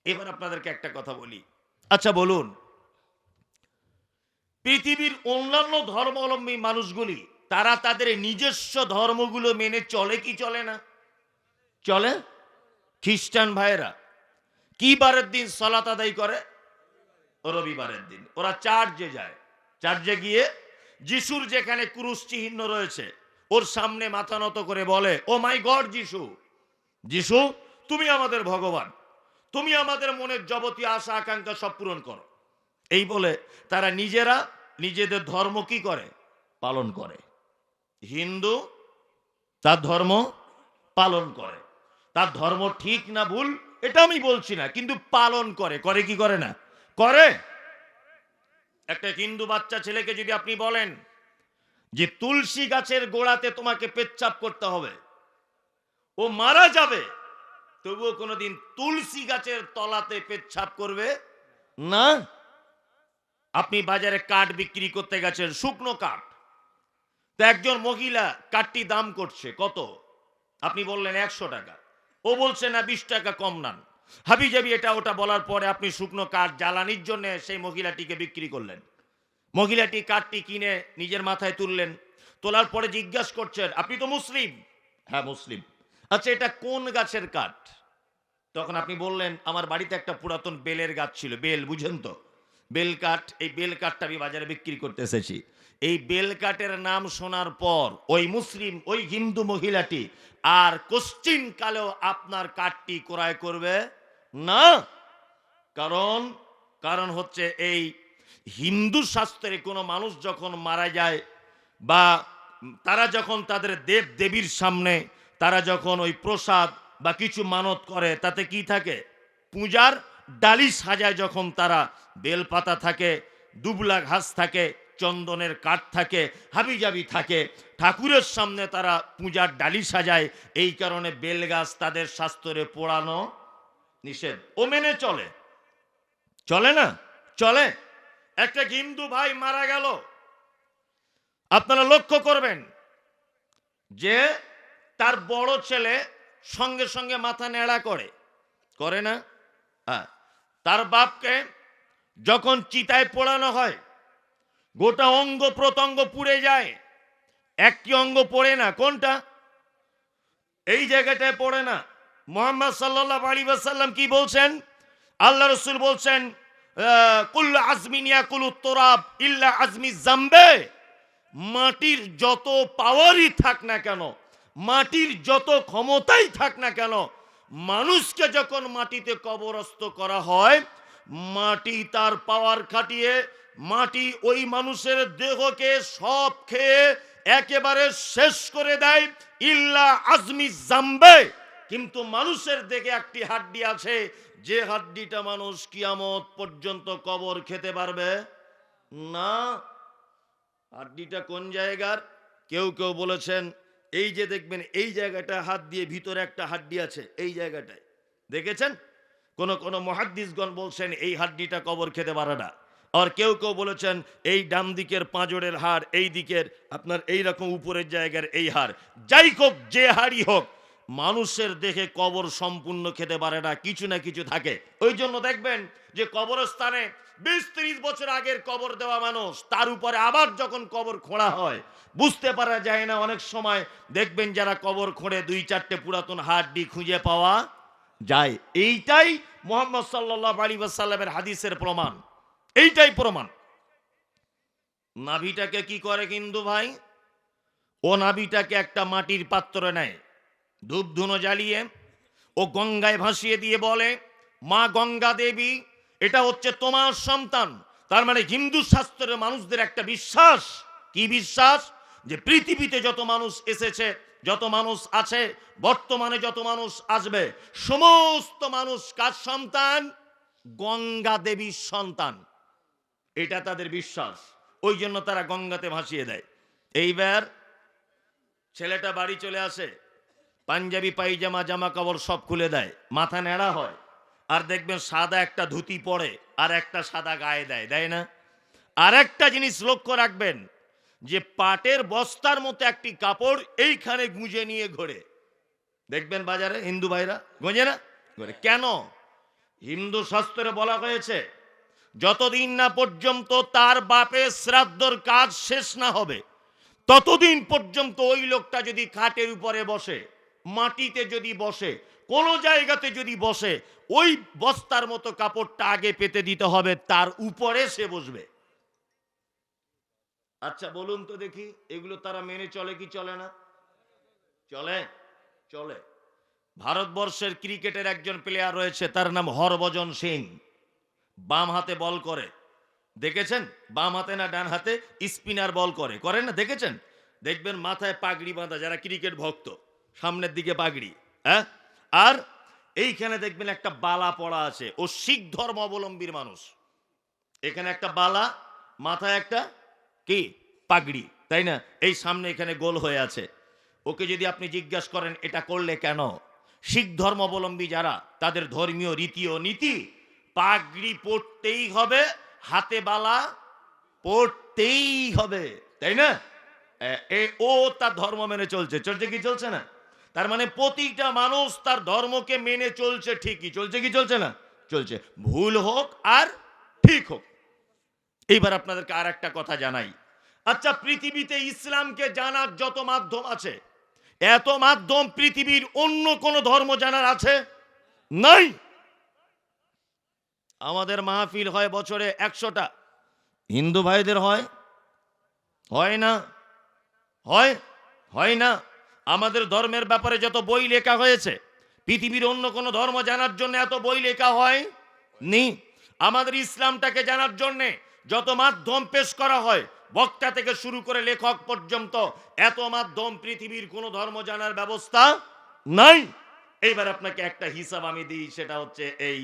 এবার আপনাদেরকে একটা কথা বলি। আচ্ছা বলুন, পৃথিবীর অন্যান্য ধর্মাবলম্বী মানুষগুলি তারা তাদের নিজস্ব ধর্মগুলো মেনে চলে কি চলে না? চলে। খ্রিস্টান ভাইরা কি বারের দিন সালাত আদায় করে? রবিবারের দিন। ওরা চার্চে যায়। চার্চে গিয়ে যিশুর যেখানে ক্রুশ চিহ্ন রয়েছে ওর সামনে মাথা নত করে বলে, ও মাই গড যিশু, যিশু তুমি আমাদের ভগবান। তুমি আমাদের মনের যাবতীয় আশা আকাঙ্ক্ষা সব পূরণ করো। এই বলে তারা নিজেরা নিজেদের ধর্ম কি করে? পালন করে। হিন্দু তার ধর্ম পালন করে। তার ধর্ম ঠিক না ভুল এটা আমি বলছি না, কিন্তু পালন করে। করে কি করে না? করে। একটা হিন্দু বাচ্চা ছেলেকে যদি আপনি বলেন যে তুলসী গাছের গোড়াতে তোমাকে পেচ্ছাপ করতে হবে, ও মারা যাবে, তবুও কোনোদিন তুলসী গাছের তলাতে পেচ্ছাপ করবে না। আপনি বাজারে কাঠ বিক্রি করতে গেছেন, শুকনো কাঠ, তো একজন মহিলা কাঠটি দাম করছে কত? আপনি বললেন 100 টাকা, ও বলছে না 20 টাকা কম নেন। হাবিজাবি এটা ওটা বলার পরে আপনি শুকনো কাঠ জ্বালানির জন্য সেই মহিলাটিকে বিক্রি করলেন। মহিলাটি কাঠটি কিনে নিজের মাথায় তুললেন, তোলার পরে জিজ্ঞাসা করছেন আপনি তো মুসলিম? হ্যাঁ মুসলিম। আচ্ছা এটা কোন গাছের কাঠ? তখন আপনি বললেন আমার বাড়িতে একটা পুরাতন বেলের গাছ ছিল, বেল বুঝেন তো, বেল কাঠ, এই বেল কাঠটা আমি বাজারে বিক্রি করতে এসেছি। এই বেল কাঠের নাম শোনার পর ওই মুসলিম ওই হিন্দু মহিলাটি আর কোশ্চিন কালেও আপনার কাঠটি ক্রয় করবে না। কারণ কারণ হচ্ছে এই হিন্দু শাস্ত্রে কোনো মানুষ যখন মারা যায় বা তারা যখন তাদের দেব দেবীর সামনে তারা যখন ওই প্রসাদ বা কিছু মানত করে, তাতে কি থাকে? পূজার ডালি সাজায়। যখন তারা বেলপাতা থাকে, দুবলা ঘাস থাকে, চন্দনের কাঠ থাকে, হাবিজাবি থাকে, ঠাকুরের সামনে তারা পূজার ডালি সাজায়। এই কারণে বেলগাছ তাদের শাস্ত্রে পোড়ানো নিষেধ। ও মেনে চলে? চলে না? চলে। একটা হিন্দু ভাই মারা গেল, আপনারা লক্ষ্য করবেন যে তার বড় ছেলে সঙ্গে সঙ্গে মাথা নেড়া করে, করে না? হ্যাঁ। তার বাপকে যখন চিতায় পোড়ানো হয়, গোটা অঙ্গ প্রত্যঙ্গ পুড়ে যায়, একটি অঙ্গ পড়ে না। কোনটা? এই জায়গাটায় পড়ে না। মুহাম্মদ সাল্লাল্লাহু আলাইহি ওয়াসাল্লাম কি বলছেন? আল্লাহ রাসূল বলছেন কুল্লু আজমিন ইয়াকুলু তুরাব ইল্লা আজমি জামবে। মাটির যত পাওয়ারই থাক না কেন, মাটির যত ক্ষমতাই থাক না কেন, মানুষকে যখন মাটিতে কবরস্থ করা হয়, মাটি তার পাওয়ার খাটিয়ে মাটি ওই মানুষের দেহকে সব খেয়ে একেবারে শেষ করে দেয়, ইল্লা আজমি জামবে। কিন্তু মানুষের দেহে একটি হাড্ডি আছে, যে হাড্ডিটা মানুষ কিয়ামত পর্যন্ত কবর খেতে পারবে না। হাড্ডিটা কোন জায়গার? কেউ কেউ বলেছেন এই যে দেখবেন এই জায়গাটা হাত দিয়ে ভিতরে একটা হাড্ডি আছে, এই জায়গাটায় দেখেছেন? কোন কোন মুহাদ্দিসগণ বলছেন এই হাড্ডিটা কবর খেতে পারে না। আর কেউ কেউ বলেছেন এই ডান দিকের পাঁজরের হাড়, এই দিকের আপনার এই রকম উপরের জায়গার এই হাড়, যাই হোক যে হাড়ই হোক, মানুষের দেখে কবর সম্পূর্ণ খেতে পারে না, কিছু না কিছু থাকে। ওই জন্য দেখবেন যে কবরস্থানে 20-30 বছর আগের কবর দেওয়া মানুষ, তার উপরে আবার যখন কবর খোঁড়া হয় বুঝতে পারা যায় না। অনেক সময় দেখবেন যারা কবর খোঁড়ে 2-4টে পুরাতন হাড্ডি খুঁজে পাওয়া যায়। এইটাই মুহাম্মদ সাল্লাল্লাহু আলাইহি ওয়াসাল্লামের হাদিসের প্রমাণ, এইটাই প্রমাণ। নাভিটাকে কি করে হিন্দু ভাই? ও নাভিটাকে একটা মাটির পাত্রে নেয়, ধূপ ধুনো জ্বালিয়ে ও গঙ্গায় ভাসিয়ে দিয়ে বলে মা গঙ্গা দেবী এটা হচ্ছে তোমার সন্তান। তার মানে হিন্দু শাস্ত্রের মানুষদের একটা বিশ্বাস, কি বিশ্বাস? যে পৃথিবীতে যত মানুষ এসেছে, যত মানুষ আছে, বর্তমানে যত মানুষ আসবে, সমস্ত মানুষ কার সন্তান? গঙ্গা দেবীর সন্তান। এটা তাদের বিশ্বাস, ওই জন্য তারা গঙ্গাতে ভাসিয়ে দেয়। এইবার ছেলেটা বাড়ি চলে আসে, পাঞ্জাবি পায়জামা জামা কাপড় সব খুলে দেয়, মাথা নেড়া হয়, আর দেখবেন সাদা একটা ধুতি পরে আর একটা সাদা গায়ে দেয়, দেয় না? আর একটা জিনিস লক্ষ্য রাখবেন যে পাটের বস্তার মতো একটি কাপড় এইখানে গুঁজে নিয়ে ঘোরে, দেখবেন বাজারে হিন্দু ভাইরা গোঁজে না ঘোরে। কেন? হিন্দু শাস্ত্রে বলা হয়েছে যতদিন না পর্যন্ত তার বাপের শ্রাদ্ধর কাজ শেষ না হবে, ততদিন পর্যন্ত ওই লোকটা যদি খাটের উপরে বসে, মাটিতে যদি বসে, কোন জায়গাতে যদি বসে, ওই বস্তার মতো কাপড়টা আগে পেতে দিতে হবে, তার উপরে সে বসবে। আচ্ছা বলুন তো দেখি, এগুলো তারা মেনে চলে কি চলে না? চলে, চলে। ভারতবর্ষের ক্রিকেটের একজন প্লেয়ার রয়েছে, তার নাম হরভজন সিং। বাম হাতে বল করে, দেখেছেন? বাম হাতে না ডান হাতে স্পিনার বল করে না, দেখেছেন? দেখবেন মাথায় পাগড়ি বাঁধা, যারা ক্রিকেট ভক্ত, সামনের দিকে পাগড়ি, হ্যাঁ। আর এইখানে দেখবেন একটা বালা পড়া আছে। ও শিখ ধর্ম অবলম্বীর মানুষ। এখানে একটা বালা, মাথায় একটা কি পাগড়ি, তাই না? এই সামনে এখানে গোল হয়ে আছে। ওকে যদি আপনি জিজ্ঞাসা করেন এটা করলে কেন, শিখ ধর্মাবলম্বী যারা, তাদের ধর্মীয় রীতি ও নীতি, পাগড়ি পরতেই হবে, হাতে বালা পড়তেই হবে, তাই না? ও তার ধর্ম মেনে চলছে, চলছে কি চলছে না? তার মানে প্রতিটা মানুষ তার ধর্মকে মেনে চলছে, ঠিকই চলছে কি চলছে না? চলছে, ভুল হোক আর ঠিক হোক। এইবার আপনাদেরকে আর একটা কথা জানাই। আচ্ছা, পৃথিবীতে ইসলামকে জানার যত মাধ্যম আছে, এত মাধ্যম পৃথিবীর অন্য কোন ধর্ম জানার আছে? নাই। আমাদের মাহফিল হয় বছরে 100টা, হিন্দু ভাইদের হয় না? হয় না? আমাদের ধর্মের ব্যাপারে যত বই লেখা হয়েছে, পৃথিবীর অন্য কোন ধর্ম জানার জন্য এত বই লেখা হয় নি। আমাদের ইসলামটাকে জানার জন্য যত মাধ্যম পেশ করা হয়, বক্তা থেকে শুরু করে লেখক পর্যন্ত, এত মাধ্যম পৃথিবীর কোন ধর্ম জানার ব্যবস্থা নাই। এইবার আপনাকে একটা হিসাব আমি দিই, সেটা হচ্ছে এই।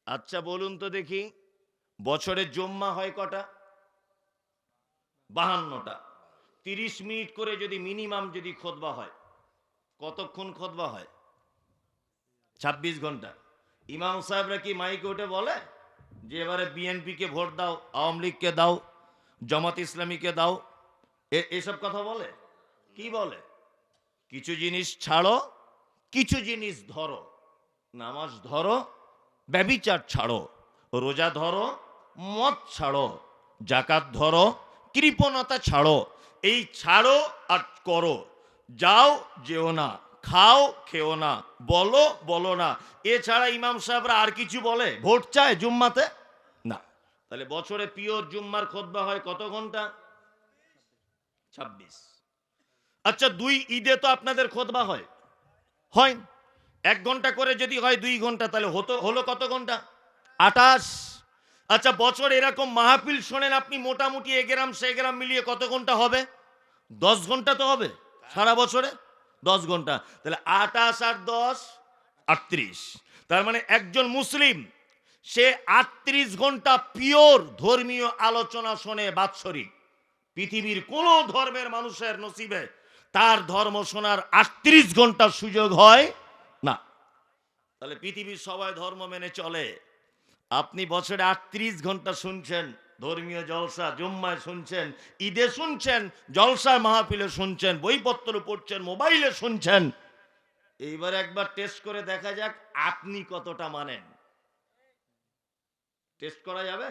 আচ্ছা বলুন তো দেখি, বছরে জুম্মা হয় কটা? 52টা। 30 মিনিট করে যদি মিনিমাম যদি খুতবা হয়, কতক্ষণ খুতবা হয়? 26 ঘন্টা। ইমাম সাহেবরা কি মাইকে উঠে বলে যে এবারে বিএনপি কে ভোট দাও, আওয়ামী লীগকে দাও, জামাত ইসলামীকে দাও, এসব কথা বলে? কি বলে? কিছু জিনিস ছাড়ো, কিছু জিনিস ধরো। নামাজ ধরো, ব্যভিচার ছাড়ো, রোজা ধরো, মদ ছাড়ো, জাকাত ধরো, কৃপণতা ছাড়ো। এই ছাড়ো আর করো। যাও, যেও না, খাও, খেও না, বলো না। এছাড়া ইমাম সাহেবরা আর কিছু বলে? ভোট চায় জুম্মাতে? না। তাহলে বছরে পিওর জুম্মার খুতবা হয় কত ঘন্টা? 26। আচ্ছা, 2 ঈদে তো আপনাদের খুতবা হয়? 1 ঘন্টা করে যদি হয় 2 ঘন্টা, তাহলে হলো কত ঘন্টা? 28। আচ্ছা, বছর এরকম মাহফিল শোনেন আপনি, মোটামুটি এ গ্রাম সে গ্রাম মিলিয়ে কত ঘন্টা হবে? 10 ঘন্টা তো হবে সারা বছরে। 10 ঘন্টা, তাহলে 28 আর 10 38। তার মানে একজন মুসলিম সে 38 ঘন্টা পিওর ধর্মীয় আলোচনা শোনে বাৎসরিক। পৃথিবীর কোন ধর্মের মানুষের নসিবে তার ধর্ম শোনার 38 ঘন্টার সুযোগ হয় না। তাহলে পৃথিবীর সবাই ধর্ম মেনে চলে, আপনি বছরে 38 ঘন্টা শুনছেন ধর্মীয় জলসা, জুম্মায় শুনছেন, ঈদে শুনছেন, জলসায় মাহফিলে শুনছেন, বইপত্র পড়ছেন, মোবাইলে শুনছেন। এইবার একবার টেস্ট করে দেখা যাক আপনি কতটা মানেন। টেস্ট করা যাবে?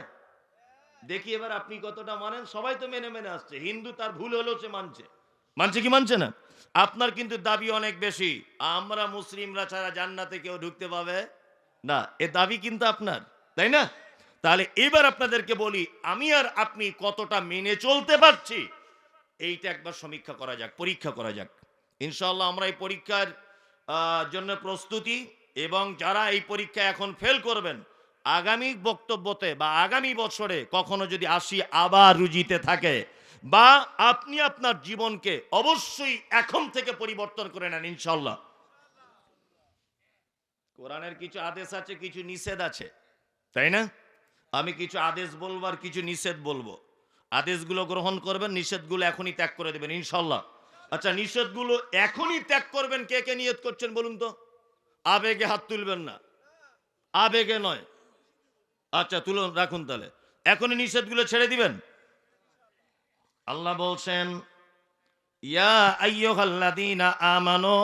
দেখি এবার আপনি কতটা মানেন। সবাই তো মেনে আসছে। হিন্দু তার ভুল হলেও সে মানছে কি মানছে না? আপনার কিন্তু দাবি অনেক বেশি, আমরা মুসলিমরা ছাড়া জান্নাতে কেউ ঢুকতে পাবে না, এ দাবি কিন্তু আপনার, তাই না? তাহলে এবার আপনাদেরকে বলি, আমি আর আপনি কতটা মেনে চলতে পারছি, এইটা একবার সমীক্ষা করা যাক, পরীক্ষা করা যাক। ইনশাআল্লাহ আমরা এই পরীক্ষার জন্য প্রস্তুতি, এবং যারা এই পরীক্ষা এখন ফেল করবেন, আগামী বক্তব্যতে বা আগামী বছরে কখনো যদি আসি আবার রুজিতে থাকে, বা আপনি আপনার জীবনকে অবশ্যই এখন থেকে পরিবর্তন করে নেন ইনশাআল্লাহ। কোরআনের কিছু আদেশ আছে, কিছু নিষেধ আছে, তাই না? আমি কিছু আদেশ বলবো আর কিছু নিষেধ বলবো। আদেশগুলো গ্রহণ করবেন, নিষেধগুলো এখনই ত্যাগ করে দেবেন ইনশাআল্লাহ। আচ্ছা, নিষেধগুলো এখনই ত্যাগ করবেন, কে কে নিয়ত করছেন বলুন তো? আবেগে হাত তুলবেন না, আবেগে নয়। আচ্ছা তুলুন, রাখুন, তাহলে এখনই নিষেধগুলো ছেড়ে দিবেন। আল্লাহ বলছেন, ইয়া আইয়ুহাল্লাযীনা আমানু